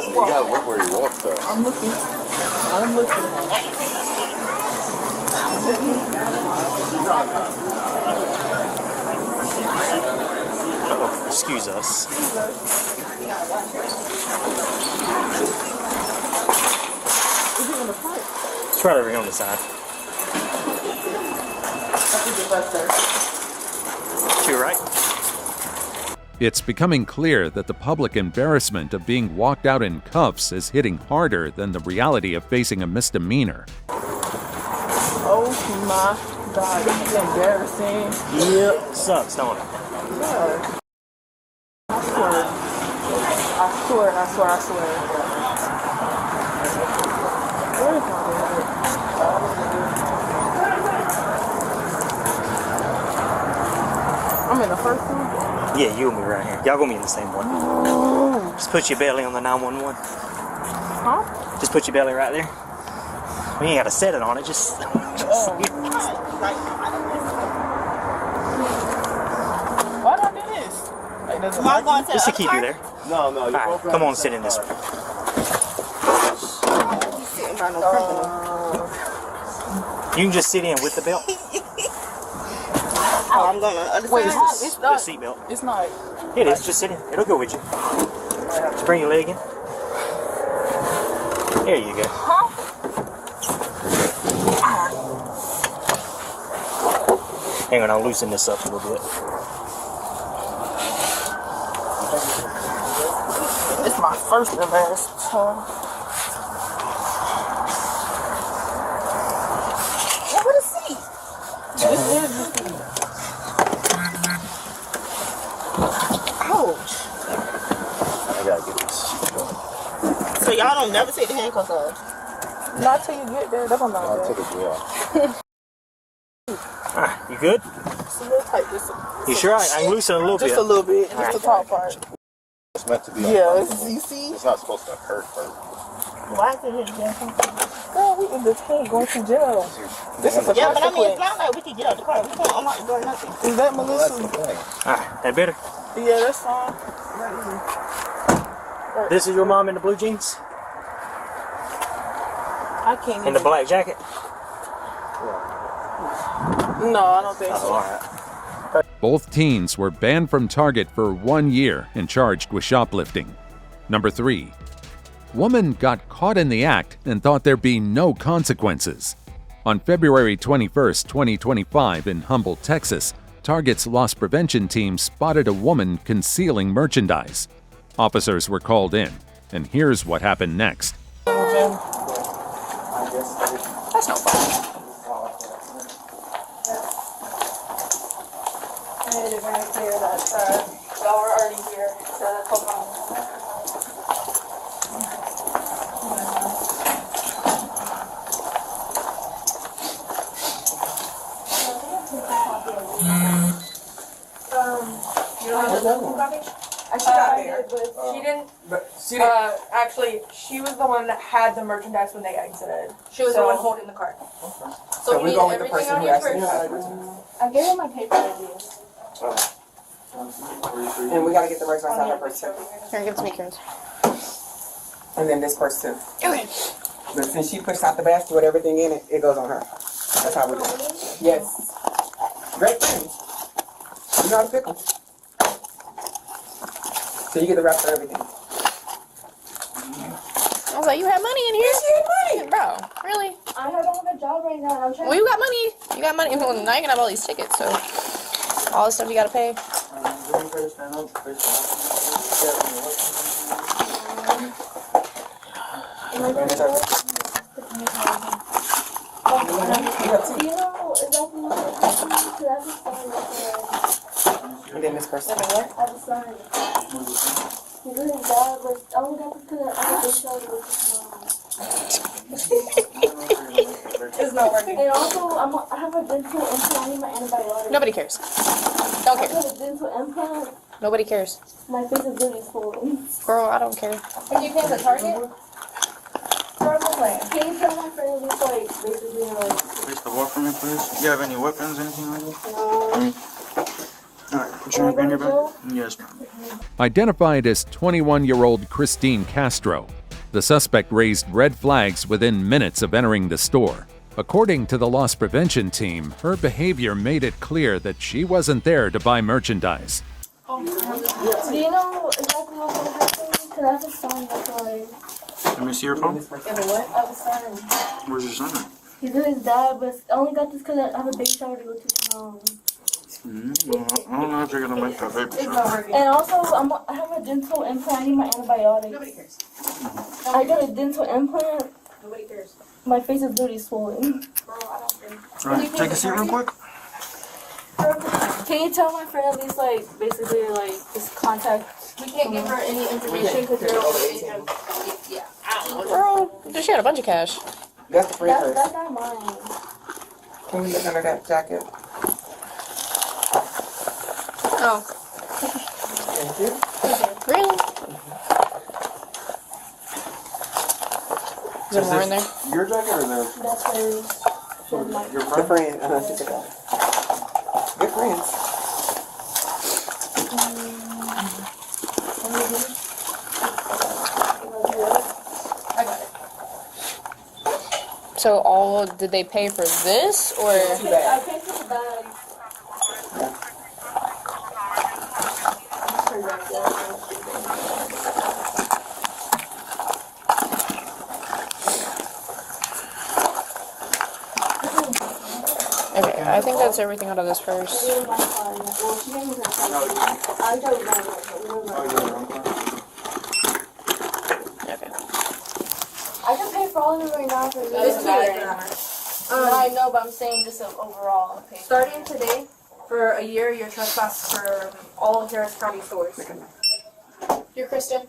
You gotta look where you walk though. I'm looking. excuse us. It's right over here on the side. To your right. It's becoming clear that the public embarrassment of being walked out in cuffs is hitting harder than the reality of facing a misdemeanor. Oh my God, this is embarrassing. Yep, sucks, don't it? Yeah. I swear. Where is my bag? I'm in the first one? Yeah, you and me right here. Y'all gonna be in the same one. Just put your belly on the 911. Huh? Just put your belly right there. We ain't gotta set it on it, just Why do I do this? Like, does it Am I going to just to the keep you there. No, no. Alright, come on, sit in this one. sitting by no criminal? You can just sit in with the belt. Oh, I'm going to the other Wait, side. it's The not. seat belt. It's not. It is, just sit in. It'll go with you. Just bring your leg in. There you go. Huh? Hang on, I'll loosen this up a little bit. It's my first embarrassment time. What a seat. This is the seat. Ouch. I gotta get this. So y'all don't never take the handcuffs off? Not till you get there. That's what I'm I'll not take doing. a drill. You good? It's a little tight. You sure? I can loosen it a little bit. Just a little bit. Just the top part. It's meant to be. Yeah, you see? It's not supposed to hurt. Why is it hitting jail? Girl, we in this can't go to jail. This is a Yeah, but I mean, it's consequence. not like we can get out the car. We can't unlock the door, nothing. Is that Melissa? Alright, that better? Yeah, that's fine. This is your mom in the blue jeans? I can't In the black jacket? No, I don't think so. Alright. Both teens were banned from Target for 1 year and charged with shoplifting. Number 3. Woman got caught in the act and thought there'd be no consequences. On February 21, 2025 in Humboldt, Texas, Target's loss prevention team spotted a woman concealing merchandise. Officers were called in, and here's what happened next. That's no problem. I made it very clear that y'all were already here to help on. You don't have the copy? She got there. She didn't. She didn't. Actually, she was the one that had the merchandise when they exited. She was the one holding the cart. So we're you going need with the everything person on who your actually purse. I gave her my paper ideas. And we gotta get the merchandise out of her purse too. Here, give it to me, Karen. And then this purse too. Okay. But since she pushed out the basket with everything in it, it goes on her. That's how we do it. Yes. Great friends. You know how to pick them. So you get the rest of everything. I was like, you have money in here? Yes, you have money. Bro, really? I don't have a job right now. I'm trying. Well, you got money. You got money. Well, now you can have all these tickets, so all the stuff you gotta pay. Do you know exactly what I just signed And then this person. I just signed. He's doing his job, but I only got to put I just showed it with his mom. It's not working. And also, I have a dental implant. I need my antibiotics. Nobody cares. Don't I care. have a dental implant. Nobody cares. My feasibility is full. Girl, I don't care. Can you pay the Target? Can you tell my friend it's like basically like Please the walk for me, please. You have any weapons, anything like that? no. Alright, put your hand in your back. Yes, ma'am. Identified as 21-year-old Christine Castro, the suspect raised red flags within minutes of entering the store. According to the loss prevention team, her behavior made it clear that she wasn't there to buy merchandise. Do you know exactly what's gonna happen? Cause I have a son, that's why. Let me see your phone. Yeah, but what? I have a son. Where's your son at? He's with his dad, but I only got this because I have a baby shower to go to tomorrow. Well, I don't know if you're gonna make that baby shower. And also, I have a dental implant. I need my antibiotics. Nobody cares. I got a dental implant. Nobody cares. My face is literally swollen. Alright, take a seat real quick. Can you tell my friend at least, like, basically, like, just contact? We can't give her any information because you're over 18. Yeah. Girl, she had a bunch of cash. That's the free purse. That's not mine. Can we look under that jacket? Oh. Thank you. Really? Is there more in there? Your jacket or theirs? That's hers. Your The friend. She took it. Good friends. I got it. So all, did they pay for this or? I paid for the bag. Okay, I think that's everything out of this purse. Okay. I can pay for all of it right now for this. I know, but I'm saying just overall. Starting today, for a year, you're trespassed for all Harris County stores. You're Kristen.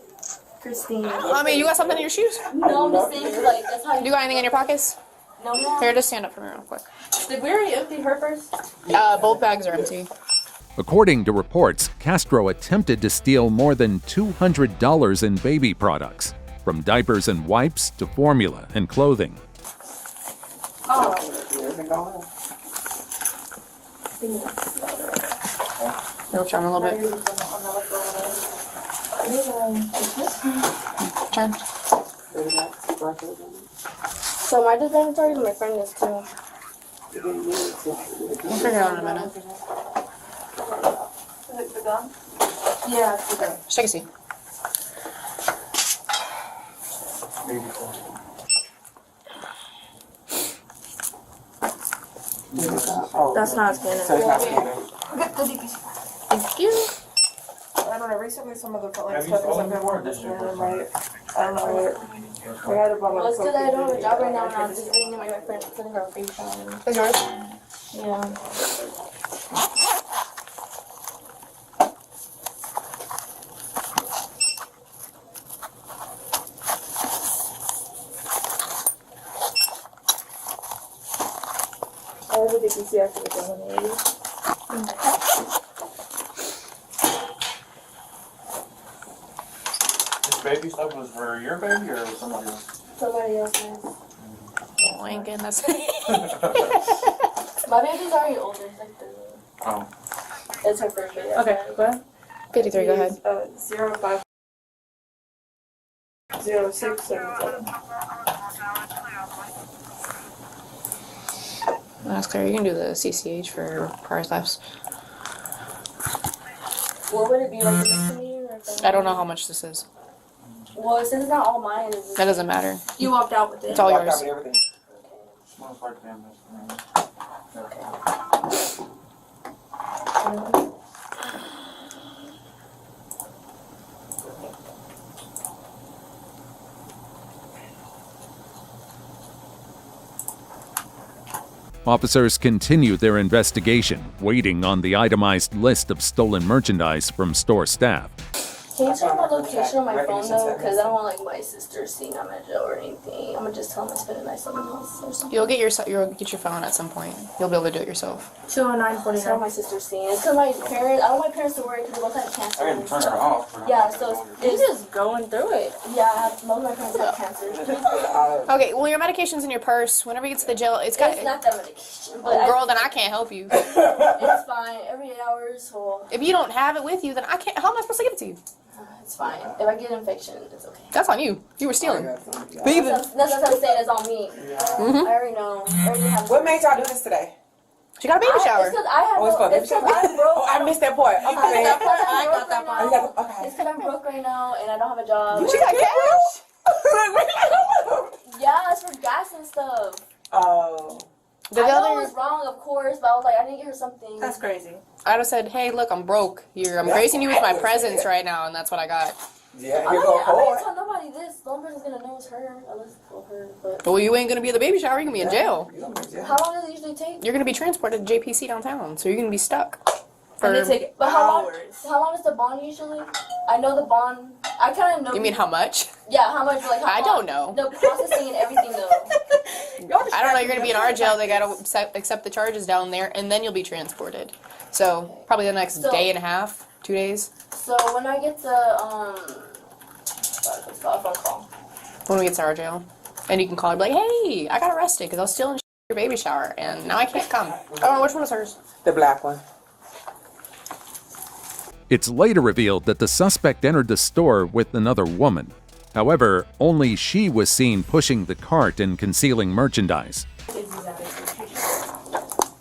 Christine. I mean, you got something in your shoes? No, I'm just saying, like, that's how You got anything in your pockets? No, ma'am. Here, just stand up for me real quick. Did we already empty her purse? Both bags are empty. According to reports, Castro attempted to steal more than $200 in baby products, from diapers and wipes to formula and clothing. Oh. You'll try them a little bit. Turn. So my disadvantage is my friend is too. We'll figure it out in a minute. Is it the gun? Yeah, it's the gun. Just take a seat. That's not scanning. So it's not scanning. Thank you. I don't know, recently some of the like stuff has been more distributed, right? I don't know what. I had about Well, it's because I don't have a job right now and I'm just visiting my friend putting her baby shower. Is yours? Yeah. I was a DPC after the gun. This baby stuff was for your baby or somebody else? Somebody else's. Oh, I ain't getting that. My baby's already older. It's like the. Oh. It's her first baby. Okay, go ahead. 53, go ahead. 05 0677. That's clear. You can do the CCH for prior thefts. What would it be like? Misdemeanor or something? I don't know how much this is. Well, since it's not all mine, it's That doesn't matter. You walked out with it. It's all yours. Smells like damn this. Officers continue their investigation, waiting on the itemized list of stolen merchandise from store staff. Can you tell my location on my phone though? Because I don't want like my sister seeing I'm at jail or anything. I'm gonna just tell them I spent a night something else or something. You'll get your phone at some point. You'll be able to do it yourself. 20949. Tell my sister seeing it. It's because my parents. I don't want my parents to worry because they both have cancer. I can turn her off. Yeah, so it's just going through it. Yeah, most of my parents have cancer. Okay, well your medication's in your purse. Whenever you get to the jail, it's got. It's not that medication. But Well, girl, then I can't help you. It's fine. Every 8 hours, so If you don't have it with you, then I can't. How am I supposed to give it to you? it's fine. If I get an infection, it's okay. That's on you. You were stealing. That's what I'm saying. It's on me. I already know. I already have. What made y'all do this today? She got a baby shower. It's because I have. Oh, it's for baby It's because shower? I'm broke. Oh, I missed that part. I Okay. got that part. I got that part. You got- okay. It's because I'm broke right now and I don't have a job. She got cash? Yeah, it's for gas and stuff. Oh. The I know other- it was wrong, of course, but I was like, I need to get her something. That's crazy. I'd have said, hey, look, I'm broke. I'm gracing you with my presence right now, and that's what I got. Yeah, I'm you not go gonna hard. tell nobody this. The only person's gonna know is her. Unless it's her. But Well, you ain't gonna be at the baby shower. You're gonna be in jail. how long does it usually take? You're gonna be transported to JPC downtown, so you're gonna be stuck. And they take But hours. how long is the bond usually? I know the bond. I kind of know. You mean how much? Yeah, how much? Like how I don't know. The processing and everything though. I don't know. You're gonna be in our jail. They gotta accept the charges down there, and then you'll be transported. So probably the next day and a half, 2 days. So when I get to phone call. When we get to our jail, and you can call her, be like, hey, I got arrested because I was still in your baby shower, and now I can't come. Oh, which one was hers? The black one. It's later revealed that the suspect entered the store with another woman. However, only she was seen pushing the cart and concealing merchandise.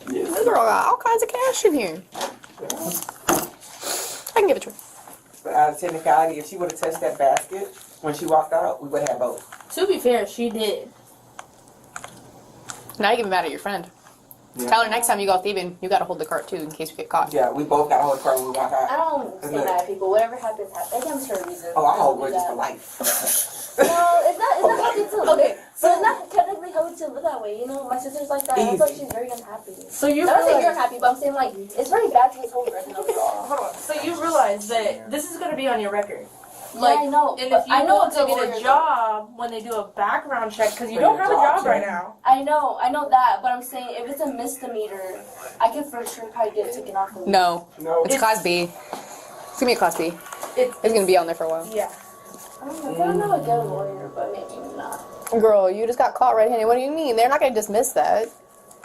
This girl got all kinds of cash in here. I can give it to her. But out of technicality, if she would have touched that basket when she walked out, we would have both. To be fair, she did. Now you can be mad at your friend. Yeah. Tell her next time you go thieving, you gotta hold the cart too in case we get caught. Yeah, we both got a whole cart when we walked out. I don't say mad at people. Whatever happens, happens. It happens for a reason. Oh, I hold Don't do grudges that. for life. No, it's not healthy to live. Okay, so it's not technically healthy to live that way. You know, my sister's like that. That's why she's very unhappy. So you I don't say realize- you're unhappy, but I'm saying like it's very bad to withhold grudges of it all. Hold on. So you realize that this is gonna be on your record. Yeah, Like, I know. and but if you I know go it's to a get lawyer, a job when they do a background check, because you don't have a job right now. I know that, but I'm saying if it's a misdemeanor, I can for sure probably get it taken off of me. No. It's class B. It's gonna be a class B. It's gonna be on there for a while. Yeah. I don't know. I don't know a good lawyer, but maybe not. Girl, you just got caught red-handed. What do you mean? They're not gonna dismiss that.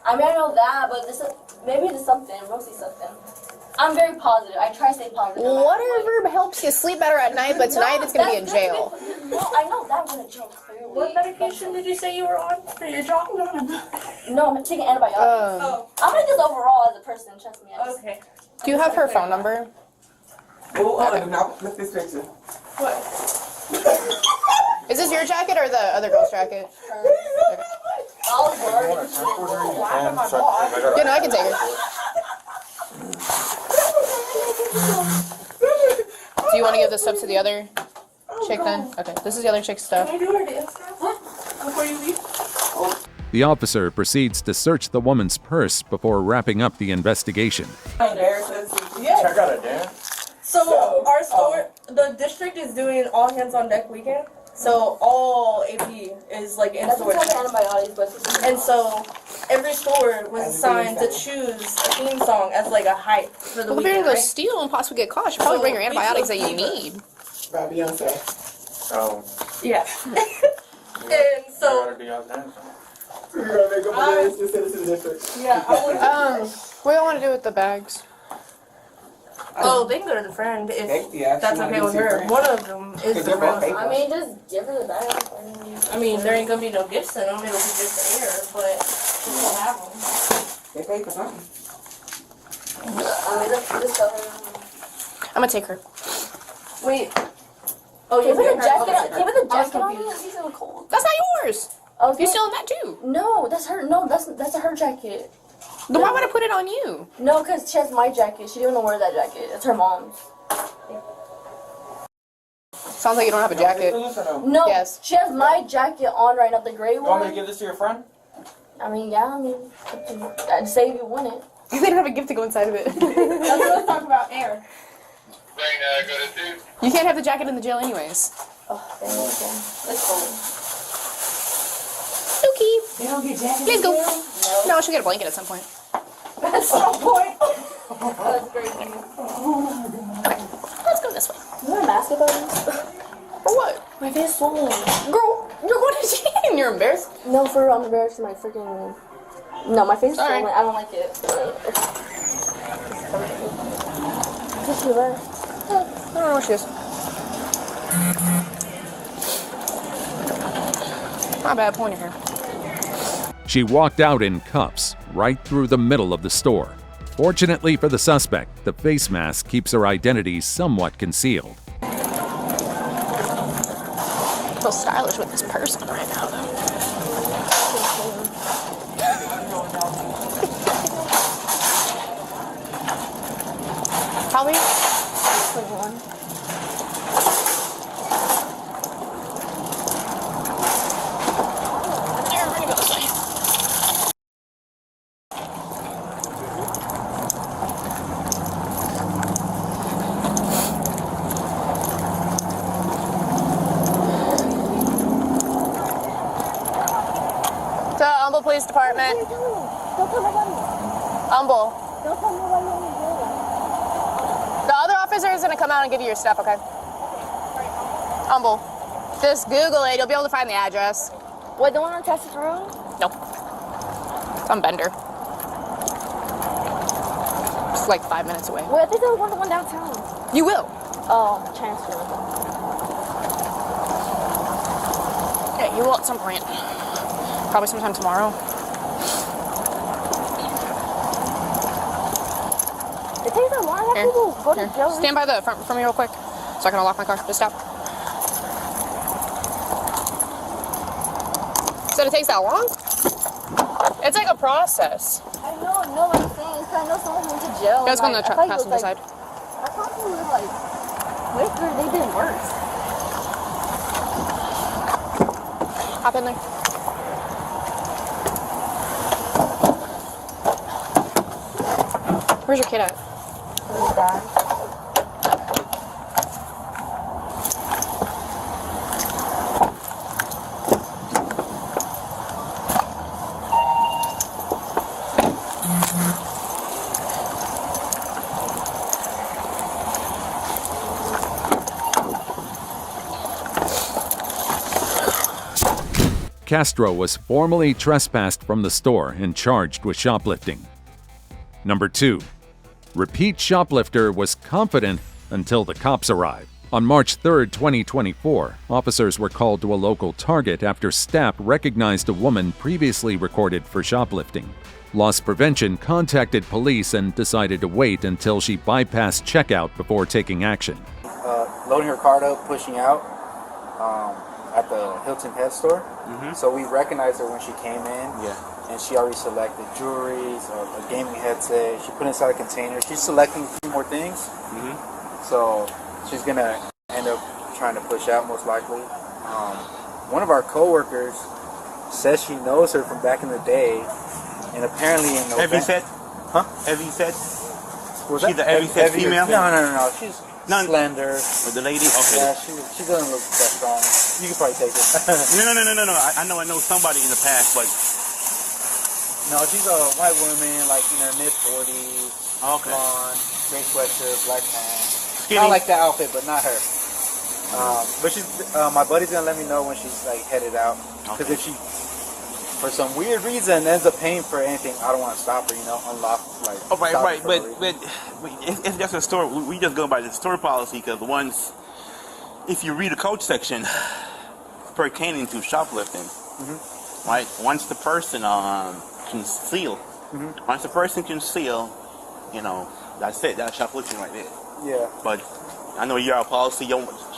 I mean, I know that, but maybe there's something. Mostly something. I'm very positive. I try to stay positive. no matter what. Whatever helps you sleep better at night, but tonight it's gonna be in jail. No, I know that I'm gonna jail clearly. What medication did you say you were on for your job? No, I'm taking antibiotics. I'm like this overall as a person. Trust me. Okay. Do you have her phone number? Oh, now look this picture. What? Is this your jacket or the other girl's jacket? Okay. Yeah, no, I can take her. Do you want to give this stuff to the other chick then? Okay, this is the other chick's stuff. Can I do her dance before you leave? The officer proceeds to search the woman's purse before wrapping up the investigation. Yes. Check out a dance. So our store, the district is doing all hands on deck weekend. So all AP is like in That's store. just like antibiotics, but And so every store was assigned to choose a theme song as like a hype for the Well, if you're weekend. gonna go Right? steal and possibly get caught, you should probably bring your antibiotics that you need. By Beyonce. Oh. Yeah. And so We're gonna do y'all dance. We're gonna make up a dance to send it to the district. yeah, I would, What do you want to do with the bags? oh, they can go to the friend if Yeah, that's she wanna okay give with it to your her. friend. One of them is the they're both friend. I mean, just give her the bag. I mean, there ain't gonna be no gifts in them. It'll be just air, but we'll have them. They pay for something. I mean, just tell her. I'm gonna take her. Wait. Oh, Give her the jacket. Okay. Give her the I was jacket on me. confused. She's so cold. That's not yours. Okay. You stealing that too? No, that's her. No, that's her jacket. Then why would I put it on you? No, because she has my jacket. She didn't want to wear that jacket. It's her mom's. Sounds like you don't have a jacket. No, Yes. she has my jacket on right now, the gray You want me one. to give this to your friend? I mean, yeah, I mean, I'd say if you want it. They don't have a gift to go inside of it. That's what I'm talking about, air. You can't have the jacket in the jail anyways. Oh, dang it again. Let's go. Okay. They don't get jackets. Please go. No, she'll get a blanket at some point. At some point. That's crazy. Let's go this way. You wear a mask about this? For what? My face is swollen. Girl, you're going to jail and you're embarrassed? No, for real, I'm embarrassed. My freaking. No, my face is Sorry. swollen. I don't like it. Who's she there? I don't know where she is. My bad, point her. She walked out in cuffs, right through the middle of the store. Fortunately for the suspect, the face mask keeps her identity somewhat concealed. I feel stylish with this purse on right now, though. How many? 21. There, we're gonna go this way. To Humble Police Department. Don't tell nobody. Humble. Don't tell nobody what you're doing. The other officer is gonna come out and give you your stuff, okay? Humble. Just Google it. You'll be able to find the address. Wait, the one on Texas Road? Nope. It's on Bender. It's like 5 minutes away. Wait, I think there was one downtown. You will. Oh, transfer. Yeah, you will at some point. Probably sometime tomorrow. It takes a long time. People go to jail. Stand by the front for me real quick so I can unlock my car. Just stop. Said it takes that long? It's like a process. I know what I'm saying. Because I know someone went to jail. You guys go on the passenger side. I thought he was like quicker. They did worse. Hop in there. Where's your kid at? His dad. Castro was formally trespassed from the store and charged with shoplifting. Number 2. Repeat shoplifter was confident until the cops arrived. On March 3, 2024, officers were called to a local Target after staff recognized a woman previously recorded for shoplifting. Loss prevention contacted police and decided to wait until she bypassed checkout before taking action. Loading her cart up, pushing out at the Hilton Pet Store. So we recognized her when she came in. And she already selected jewelry, a gaming headset. She put inside a container. She's selecting a few more things. So she's gonna end up trying to push out most likely. One of our coworkers says she knows her from back in the day, and apparently in November. Heavy set? Huh? Heavy set? Was She's a heavy set female? No. She's slender. With the lady? Okay. Yeah, she doesn't look that strong. You can probably take it. No. I know somebody in the past, but. No, she's a white woman, like in her mid-40s. Okay. Blonde, gray sweatshirt, black pants. Skinny. Kind of like that outfit, but not her. But she's. My buddy's gonna let me know when she's like headed out. Because if she, for some weird reason, ends up paying for anything, I don't want to stop her. Unlock like. Oh, right. But it's just a store. We just go by the store policy because if you read the code section, pertaining to shoplifting, right? Once the person conceal, once the person conceal, that's it. That's shoplifting right there. Yeah. But I know your policy.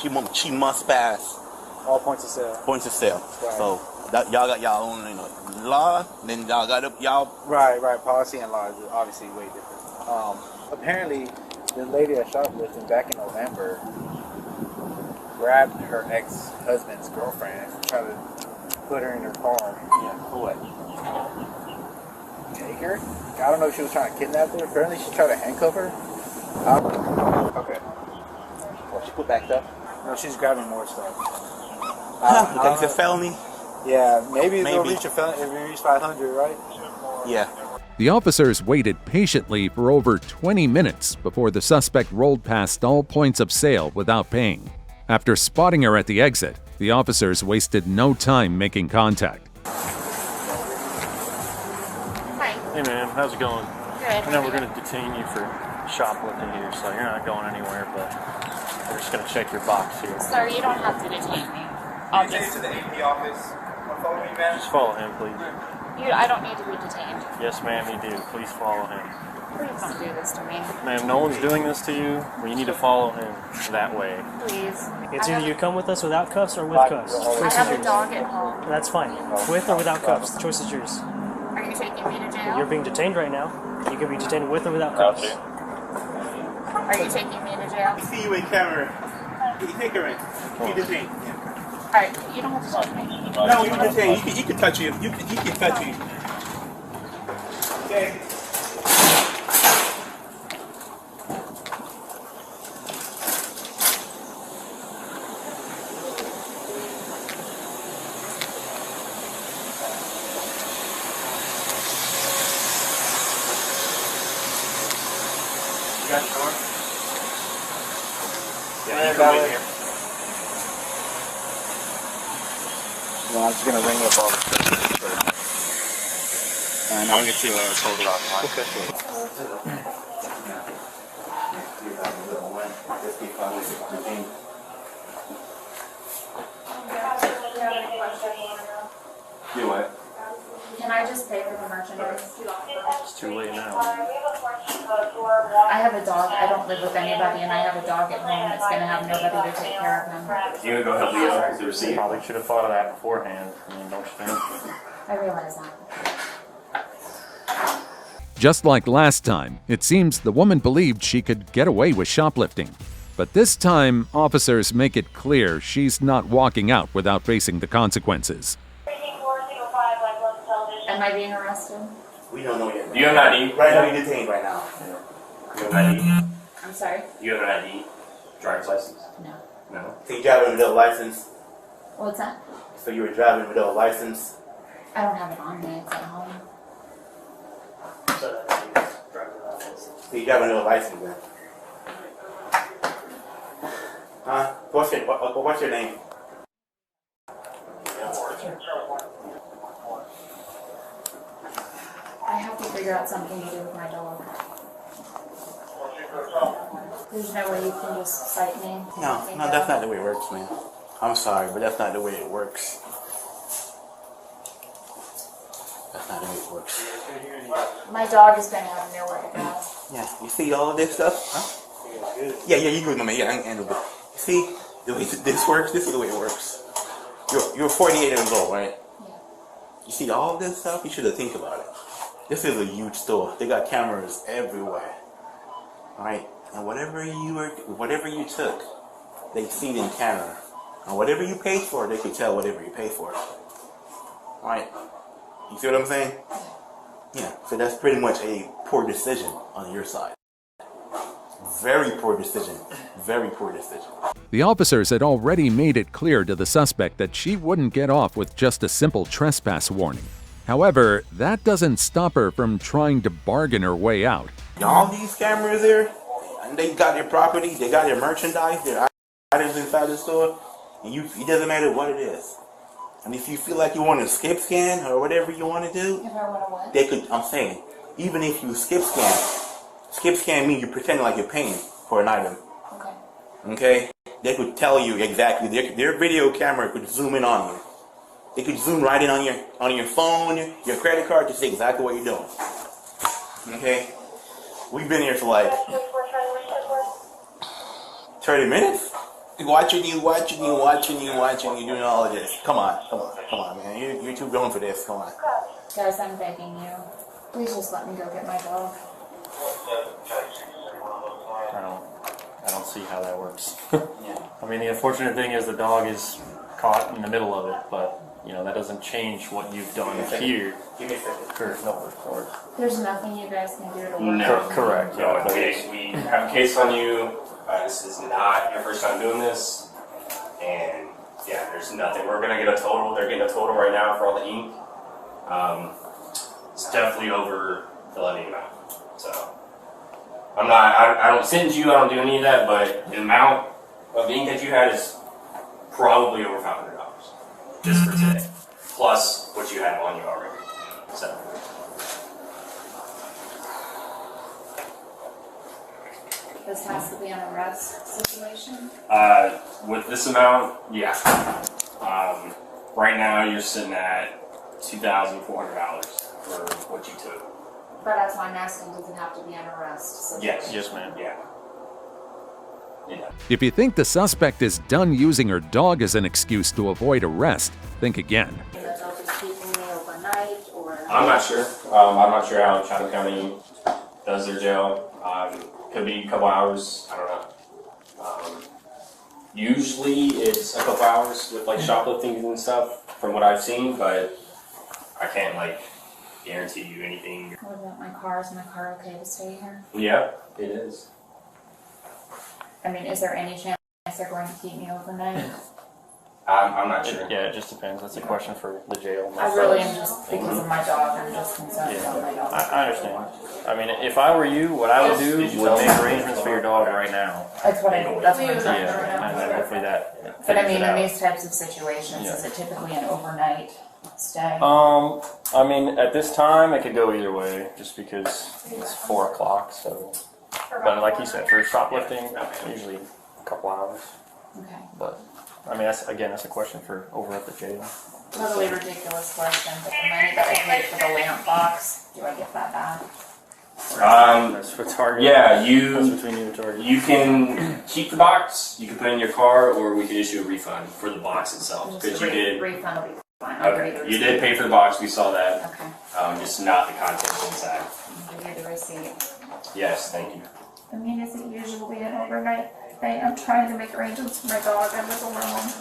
She must pass all points of sale. Points of sale. Right. So y'all got y'all own, law. Then y'all got y'all. Right. Policy and law is obviously way different. Apparently, this lady that shoplifting back in November grabbed her ex-husband's girlfriend and tried to put her in her car. Yeah. For what? Take her? I don't know if she was trying to kidnap her. Apparently, she tried to handcuff her. Okay. Well, she put back up. No, she's grabbing more stuff. That's a felony. Yeah, maybe it'll reach a felony if we reach 500, right? Yeah. The officers waited patiently for over 20 minutes before the suspect rolled past all points of sale without paying. After spotting her at the exit, the officers wasted no time making contact. Hi. Hey man, how's it going? Good. I know we're going to detain you for shoplifting here, so you're not going anywhere, but we're just going to check your box here. Sorry, you don't have to detain me. I'll just. To the AP office. Follow me, man. Just follow him, please. I don't need to be detained. Yes, ma'am, you do. Please follow him. Please don't do this to me. Ma'am, no one's doing this to you. Well, you need to follow him that way. Please. It's either you come with us without cuffs or with cuffs. The I choice have is a yours. dog at home. That's fine. With or without cuffs, the choice is yours. Are you taking me to jail? You're being detained right now. You can be detained with or without cuffs. Are you taking me to jail? I see you in camera. You take her in. You detained. Alright, you don't have to touch me. No, you detained. You can touch you. You can touch you. Okay. You got the door? Yeah, you can wait here. Well, I'm just gonna ring up all the stuff. And I'll get you a total offline. Do what? Can I just pay for the merchandise? It's too late now. I have a dog. I don't live with anybody, and I have a dog at home that's going to have nobody to take care of him. You gonna go help Leo with the receipt? Probably should have thought of that beforehand. I mean, don't you think? I realize that. Just like last time, it seems the woman believed she could get away with shoplifting. But this time, officers make it clear she's not walking out without facing the consequences. Am I being arrested? We don't know yet. Do you have an ID? Right now, you're detained right now. You have an ID? I'm sorry? You have an ID? Driver's license? No. No. So you driving without a license? What's that? So you were driving without a license? I don't have it on me. It's at home. So you driving without a license then? Huh? What's your name? I have to figure out something to do with my dog. There's no way you can just cite me. No, that's not the way it works, man. I'm sorry, but that's not the way it works. That's not the way it works. My dog is going to have nowhere to go. Yeah, you see all of this stuff? Huh? Yeah, you good, man. Yeah, I can handle it. You see the way this works? This is the way it works. You're 48 years old, right? Yeah. You see all of this stuff? You should have think about it. This is a huge store. They got cameras everywhere. Alright? And whatever you took, they see it in camera. And whatever you paid for, they could tell whatever you paid for. Alright? You see what I'm saying? Yeah. So that's pretty much a poor decision on your side. Very poor decision. Very poor decision. The officers had already made it clear to the suspect that she wouldn't get off with just a simple trespass warning. However, that doesn't stop her from trying to bargain her way out. All these cameras there, and they got their property, they got their merchandise, their items inside the store, and it doesn't matter what it is. And if you feel like you want to skip scan or whatever you want to do, If I want to what? they could, I'm saying, even if you skip scan means you're pretending like you're paying for an item. Okay. Okay? They could tell you exactly, their video camera could zoom in on you. They could zoom right in on your phone, your credit card to see exactly what you're doing. Okay? We've been here for like 30 minutes? Watching you, doing all of this. Come on, man. You're too grown for this. Come on. Guys, I'm begging you. Please just let me go get my dog. I don't see how that works. I mean, the unfortunate thing is the dog is caught in the middle of it, but you know that doesn't change what you've done here. Give me a second. Correct. There's nothing you guys can do to work No. Correct. No, we have a case on you. This is not your first time doing this. And yeah, there's nothing. We're going to get a total. They're getting a total right now for all the ink. It's definitely over the levy amount. So I don't sentence you. I don't do any of that. But the amount of ink that you had is probably over $500 just for today, plus what you have on you already. So. This has to be an arrest situation. With this amount, yeah. Right now you're sitting at $2,400 for what you took. But that's why I'm asking, does it have to be an arrest situation? Yes. Yes, ma'am. Yeah. Yeah. If you think the suspect is done using her dog as an excuse to avoid arrest, think again. That they'll just keep me overnight, or? I'm not sure. I'm not sure how Chatham County does their jail. Could be a couple hours. I don't know. Usually it's a couple hours with like shoplifting and stuff, from what I've seen, but I can't like guarantee you anything. What about my car? Is my car okay to stay here? Yeah, it is. I mean, is there any chance they're going to keep me overnight? I'm not sure. Yeah, it just depends. That's a question for the jail. I really am just, because of my dog, I'm just concerned about my dog. I understand. I mean, if I were you, what I would do would make arrangements for your dog right now. That's what I'm trying to do right Yeah, and now. then hopefully that. But I mean, figures it in out. these types of situations, is it typically an overnight stay? I mean, at this time, it could go either way, just because it's 4 o'clock. So, but like you said, for shoplifting, usually a couple hours. Okay. But I mean, that's a question for over at the jail. Totally ridiculous question, but the money that I paid for the lamp box, do I get that back? That's for Target. Yeah, That's between you and Target. you can keep the box, you can put it in your car, or we can issue a refund for the box itself. Because you did. Refund will be fine. I'll give you the Okay, you did receipt. pay for the box, we saw that. Okay. Just not the contents inside. I'll give you the receipt. Yes, thank you. I mean, is it usually an overnight thing? I'm trying to make arrangements for my dog. I live alone.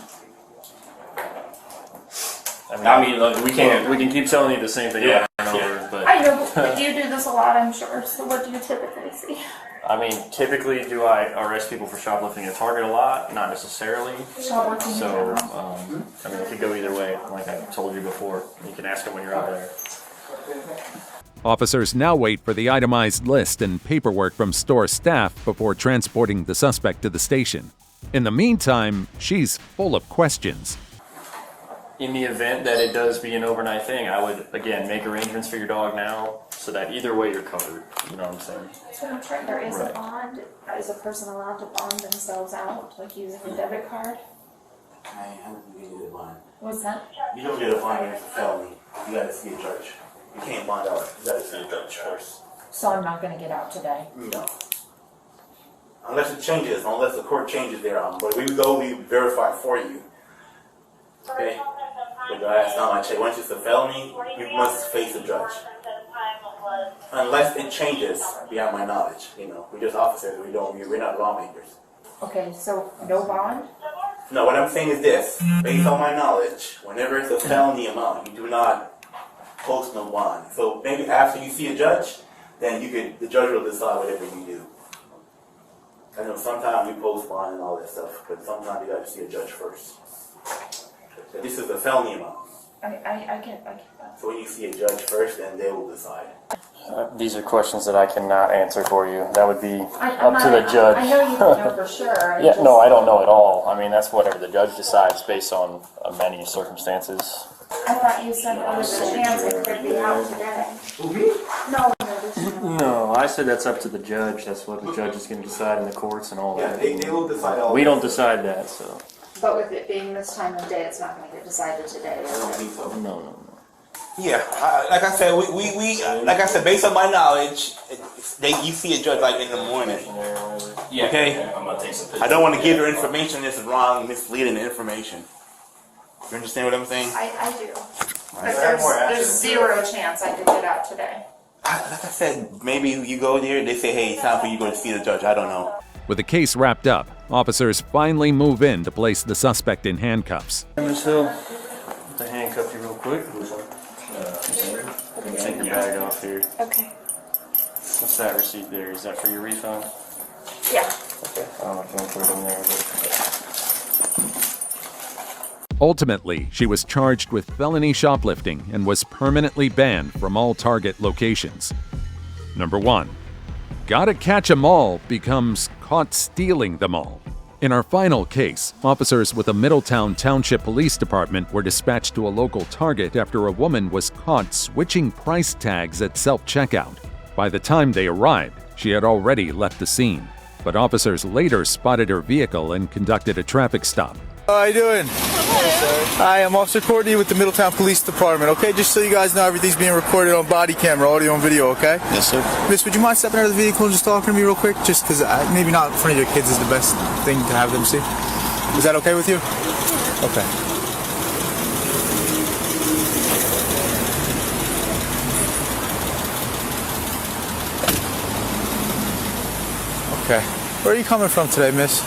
I mean, look, we can't. We can keep telling you the same thing over and over, but I know, but you do this a lot, I'm sure. So what do you typically see? I mean, typically, do I arrest people for shoplifting at Target a lot? Not necessarily. Shoplifting in So, general? I mean, it could go either way. Like I told you before, you can ask them when you're out there. Officers now wait for the itemized list and paperwork from store staff before transporting the suspect to the station. In the meantime, she's full of questions. In the event that it does be an overnight thing, I would, again, make arrangements for your dog now so that either way you're covered. You know what I'm saying? So I'm trying, there is a Right. bond. Is a person allowed to bond themselves out, like using a debit card? I haven't get a bond. What's that? You don't get a bond when it's a felony. You gotta see a judge. You can't bond out. You gotta see a judge first. So I'm not gonna get out today. No. Unless it changes, unless the court changes their but we go, we verify for you. Okay? But the last time I checked, once it's a felony, you must face a judge. Unless it changes beyond my knowledge. You know, we're just officers, we're not lawmakers. Okay, so no bond? No, what I'm saying is this, based on my knowledge, whenever it's a felony amount, you do not post no bond. So maybe after you see a judge, then the judge will decide whatever you do. I know sometimes we post bond and all that stuff, but sometimes you got to see a judge first. So this is a felony amount. I get that. So when you see a judge first, then they will decide. These are questions that I cannot answer for you. That would be I'm up to the not- judge. I know you don't know for sure. Yeah, no, I don't know at all. I mean, that's whatever the judge decides based on many circumstances. I thought you said there was a chance it could be out today. No, there's no. No, I said that's up to the judge. That's what the judge is going to decide in the courts and all that. They will decide all We that. don't decide that, so. But with it being this time of day, it's not going to get decided today. I don't think so. No. Yeah, like I said, we like I said, based on my knowledge, you see a judge like in the morning. Yeah. Okay. I'm gonna take some pictures. I don't want to give her information that's wrong, misleading information. You understand what I'm saying? I do. But there's zero chance I could get out today. Like I said, maybe you go there, they say, hey, it's time for you to go to see the judge. I don't know. With the case wrapped up, officers finally move in to place the suspect in handcuffs. Ms. Hill, to handcuff you real quick. Take your bag off here. Okay. What's that receipt there? Is that for your refund? Yeah. Okay. I don't know if you want to put it in there. But... Ultimately, she was charged with felony shoplifting and was permanently banned from all Target locations. Number 1. Gotta catch 'em all becomes caught stealing them all. In our final case, officers with the Middletown Township Police Department were dispatched to a local Target after a woman was caught switching price tags at self-checkout. By the time they arrived, she had already left the scene, but officers later spotted her vehicle and conducted a traffic stop. How you doing? Hi, I'm Officer Courtney with the Middletown Police Department, okay? Just so you guys know, everything's being recorded on body camera, audio and video, okay? Yes, sir. Miss, would you mind stepping out of the vehicle and just talking to me real quick? Just because maybe not in front of your kids is the best thing to have them see. Is that okay with you? Okay. Okay. Where are you coming from today, miss?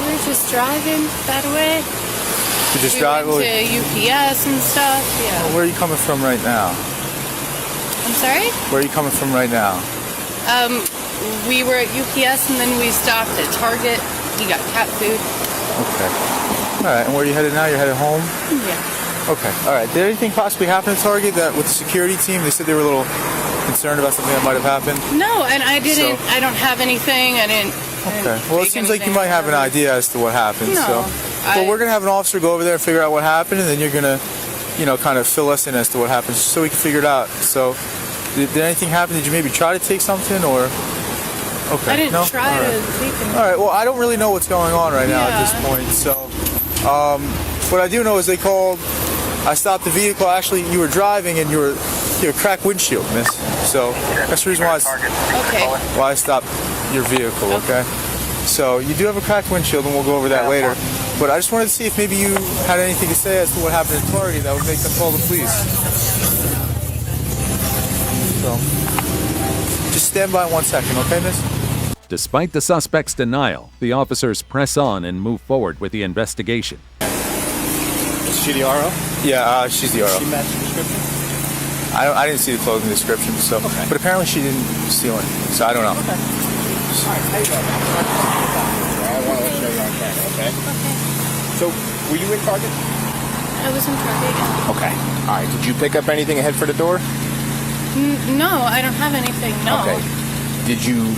We're just driving that way. You just we drive went to UPS and stuff. Yeah. Well, where are you coming from right now? I'm sorry. Where are you coming from right now? We were at UPS and then we stopped at Target. He got cat food. Okay. All right. And where are you headed now? You're headed home? Yeah. Okay. All right. Did anything possibly happen at Target that with the security team? They said they were a little concerned about something that might have happened. No, and I didn't. So- I don't have anything. I didn't. Okay. Well, it seems like you might have an idea as to what happened. No, Well, we're gonna have an officer go over there and figure out what happened, and then you're gonna, kind of fill us in as to what happened, so we can figure it out. So, did anything happen? Did you maybe try to take something, or? Okay. I didn't no? try All to right. take anything. All right. Well, I don't really know what's going on right now at Yeah. this point. So, what I do know is they called. I stopped the vehicle. Actually, you were driving and you were cracked windshield, miss. So that's the reason why I stopped your vehicle. Okay. So you do have a cracked windshield, and we'll go over that later. But I just wanted to see if maybe you had anything to say as to what happened at Target that would make them call the police. So just stand by 1 second, okay, miss? Despite the suspect's denial, the officers press on and move forward with the investigation. Is she the RO? Yeah, she's the RO. She matched the description? I didn't see the clothing description, so. Okay. But apparently she didn't steal anything, so I don't know. Okay. I want to let you know you're on camera, okay? So, were you in Target? I was in Target. Okay. All right. Did you pick up anything ahead for the door? No, I don't have anything. No. Okay. Did you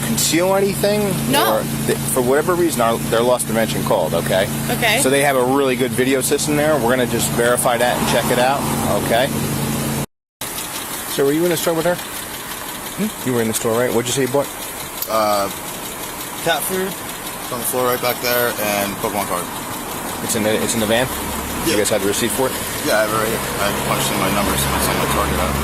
conceal anything? No. Or for whatever reason, their loss prevention called. Okay. Okay. So they have a really good video system there. We're gonna just verify that and check it out. Okay. So were you in the store with her? You were in the store, right? What'd you say you bought? Cat food. It's on the floor right back there, and Pokemon card. It's in the van. You guys have the receipt for it? Yeah, I have it right here. I punched in my numbers and I sent my Target out.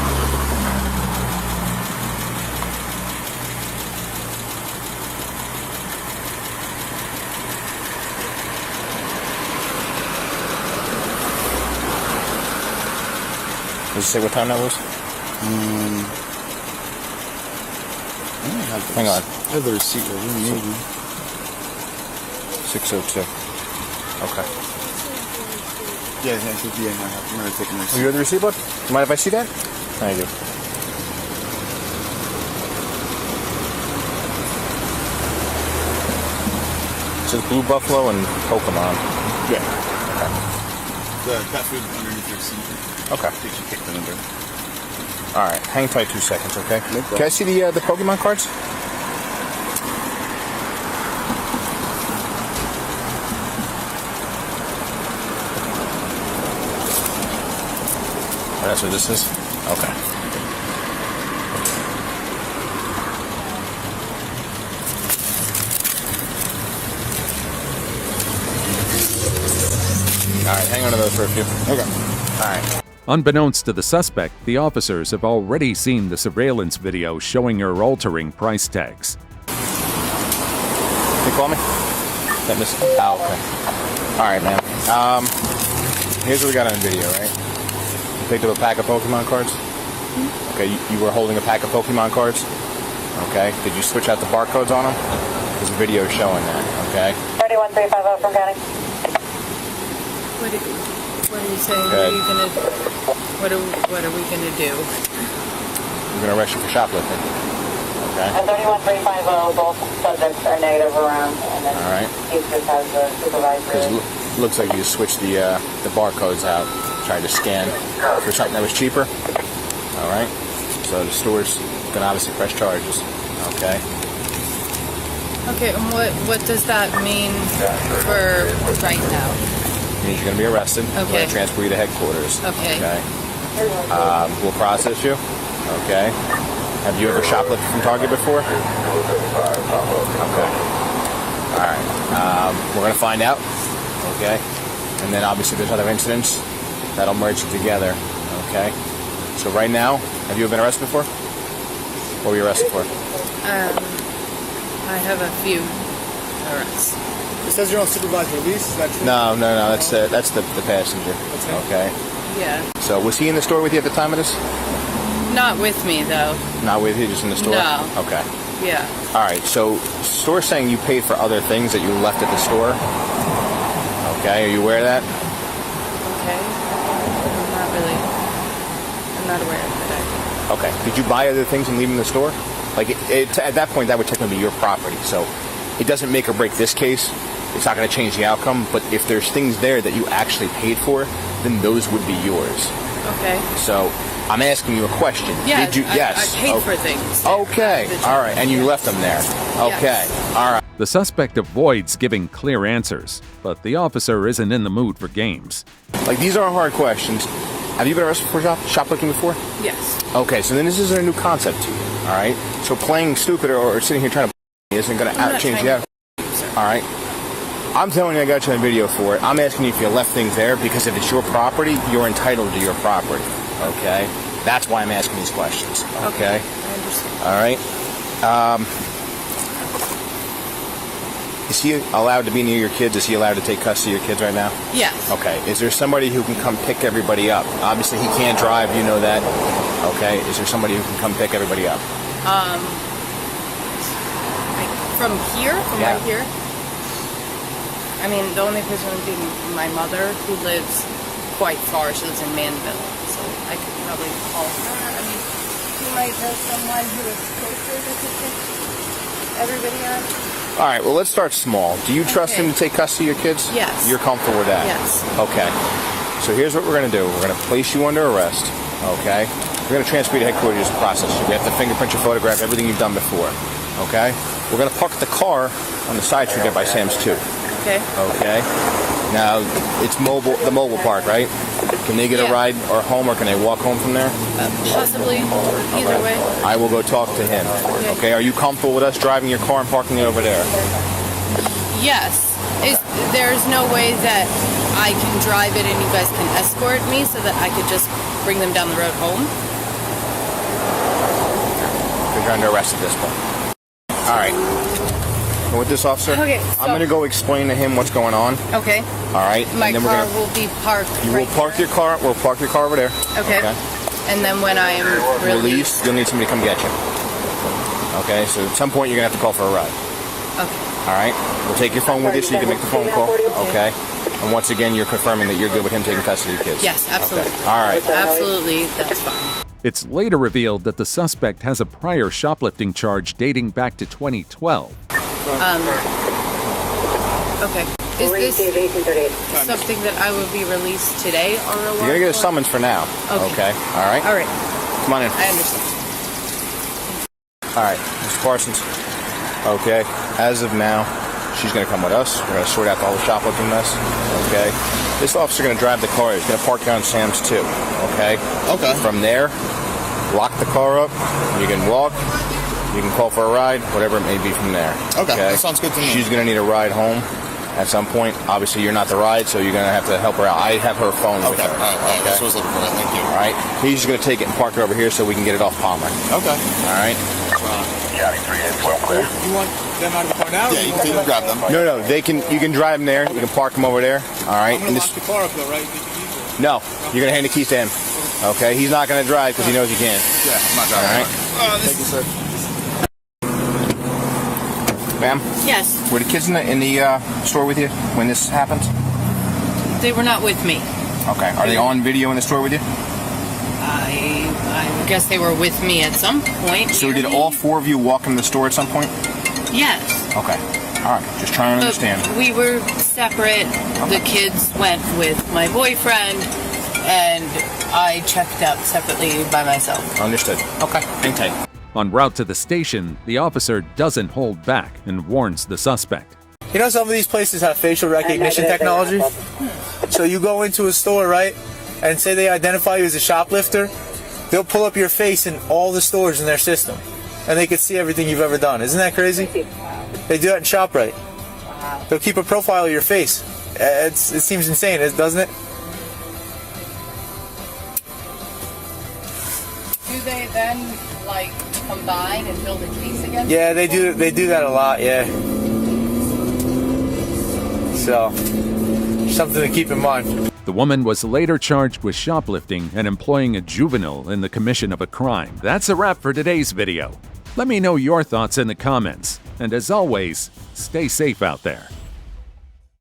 Does it say what time that was? Hang on. I have the receipt right here, maybe. 6:02. Okay. Yeah, I'm gonna take a receipt. You have the receipt book? Mind if I see that? Thank you. It says Blue Buffalo and Pokemon. Yeah. Okay. The cat food underneath your receipt. Okay. I think you kicked it under. All right. Hang tight 2 seconds, okay? No problem. Can I see the Pokemon cards? Oh, that's what this is? Okay. All right, hang on to those for a few. Okay. All right. Unbeknownst to the suspect, the officers have already seen the surveillance video showing her altering price tags. Can you call me? That miss? Oh, okay. All right, man. Here's what we got on video, right? You picked up a pack of Pokemon cards. Okay, you were holding a pack of Pokemon cards. Okay. Did you switch out the barcodes on them? There's a video showing that. Okay. 31350 from County. What are you saying? What are you gonna? What are we gonna do? We're gonna arrest you for shoplifting. Okay. And 31350, both subjects are negative around, and then All right. he just has the supervisor. Because looks like you switched the barcodes out, tried to scan for something that was cheaper. All right. So the store's gonna obviously press charges. Okay. Okay, and what does that mean for right now? It means you're gonna be arrested. We're Okay. gonna transfer you to headquarters. Okay. Okay. We'll process you. Okay. Have you ever shoplifted from Target before? Okay. All right. We're gonna find out. Okay. And then obviously there's other incidents that'll merge together. Okay. So right now, have you ever been arrested before? What were you arrested for? I have a few arrests. It says you're on supervised release. Is that true? No. That's the passenger. Okay. Yeah. So was he in the store with you at the time of this? Not with me though. Not with you, just in the store? No. Okay. Yeah. All right. So store saying you paid for other things that you left at the store. Okay. Are you aware of that? Okay. I'm not aware of that. Okay. Did you buy other things and leave them in the store? Like at that point, that would technically be your property. So it doesn't make or break this case. It's not going to change the outcome. But if there's things there that you actually paid for, then those would be yours. Okay. So I'm asking you a question. Yeah, Did you? Yes. I paid for things. Okay. All right. And you left them there. Okay. Yes. All right. The suspect avoids giving clear answers, but the officer isn't in the mood for games. Like, these are hard questions. Have you been arrested for shoplifting before? Yes. Okay, so then this isn't a new concept to you, all right? So playing stupid or sitting here trying to isn't going to change the outcome. All right? I'm telling you I got you on video for it. I'm asking you if you left things there because if it's your property, you're entitled to your property, okay? That's why I'm asking these questions, okay? I understand. All right? Is he allowed to be near your kids? Is he allowed to take custody of your kids right now? Yes. Okay. Is there somebody who can come pick everybody up? Obviously, he can't drive. You know that. Okay. Is there somebody who can come pick everybody up? From here? From Yeah. right here? I mean, the only person would be my mother, who lives quite far. She lives in Manville, so I could probably call her. I mean, you might know someone who is closer that could pick everybody up. All right. Well, let's start small. Do you trust him to take custody of your kids? Yes. You're comfortable with that? Yes. Okay. So here's what we're going to do. We're going to place you under arrest. Okay. We're going to transfer you to headquarters to process you. We have to fingerprint your photograph, everything you've done before. Okay. We're going to park the car on the side street there by Sam's 2. Okay. Okay. Now it's mobile. The mobile park, right? Can they get a ride or home, or can they walk home from there? Possibly. Either way. I will go talk to him. Okay. Are you comfortable with us driving your car and parking it over there? Yes. There's no way that I can drive it and you guys can escort me so that I could just bring them down the road home? You're under arrest at this point. All right. Go with this officer. Okay, I'm going to go explain to him what's going on. Okay. All right. My and then car will be parked. You will park your car. We'll park your car over there. Okay. And then when I am released, you'll need somebody to come get you. Okay. So at some point you're going to have to call for a ride. Okay. All right. We'll take your phone with you so you can make the phone call. Okay. And once again, you're confirming that you're good with him taking custody of your kids. Yes, absolutely. Okay. All right. Absolutely. That's fine. It's later revealed that the suspect has a prior shoplifting charge dating back to 2012. Okay. Is this something that I will be released today or a You're going to get a summons for now. Okay. All right. All right. Come on in. I understand. All right, Mr. Parsons. Okay, as of now, she's going to come with us. We're going to sort out the whole shoplifting mess. Okay. This officer going to drive the car. He's going to park down Sam's 2. Okay. Okay. From there, lock the car up. You can walk. You can call for a ride. Whatever it may be from there. Okay. That sounds good to me. She's going to need a ride home at some point. Obviously, you're not the ride, so you're going to have to help her out. I have her phone with her. All right. That's what I was looking for. Thank you. All right. He's just going to take it and park it over here so we can get it off Palmer. Okay. All right. You want them out of the car now? Yeah, you can grab them. No, they can. You can drive them there. You can park them over there. All right. I'm going to lock the car up though, right? You think you need to? No, you're going to hand the keys to him. Okay. He's not going to drive because he knows he can't. Yeah, I'm not driving. All right. Thank you, sir. Ma'am. Yes. Were the kids in the store with you when this happened? They were not with me. Okay. Are they on video in the store with you? I guess they were with me at some point. So did all 4 of you walk in the store at some point? Yes. Okay. All right. Just trying to understand. We were separate. The kids went with my boyfriend, and I checked out separately by myself. Understood. Okay. Hang tight. En route to the station, the officer doesn't hold back and warns the suspect. You know, some of these places have facial recognition technology. So you go into a store, right, and say they identify you as a shoplifter, they'll pull up your face in all the stores in their system, and they can see everything you've ever done. Isn't that crazy? They do that in ShopRite. profile. They'll keep a profile of your face. It seems insane, doesn't it? Do they then like combine and build a case against? Yeah, they do. They do that a lot. Yeah. So, something to keep in mind. The woman was later charged with shoplifting and employing a juvenile in the commission of a crime. That's a wrap for today's video. Let me know your thoughts in the comments. And as always, stay safe out there.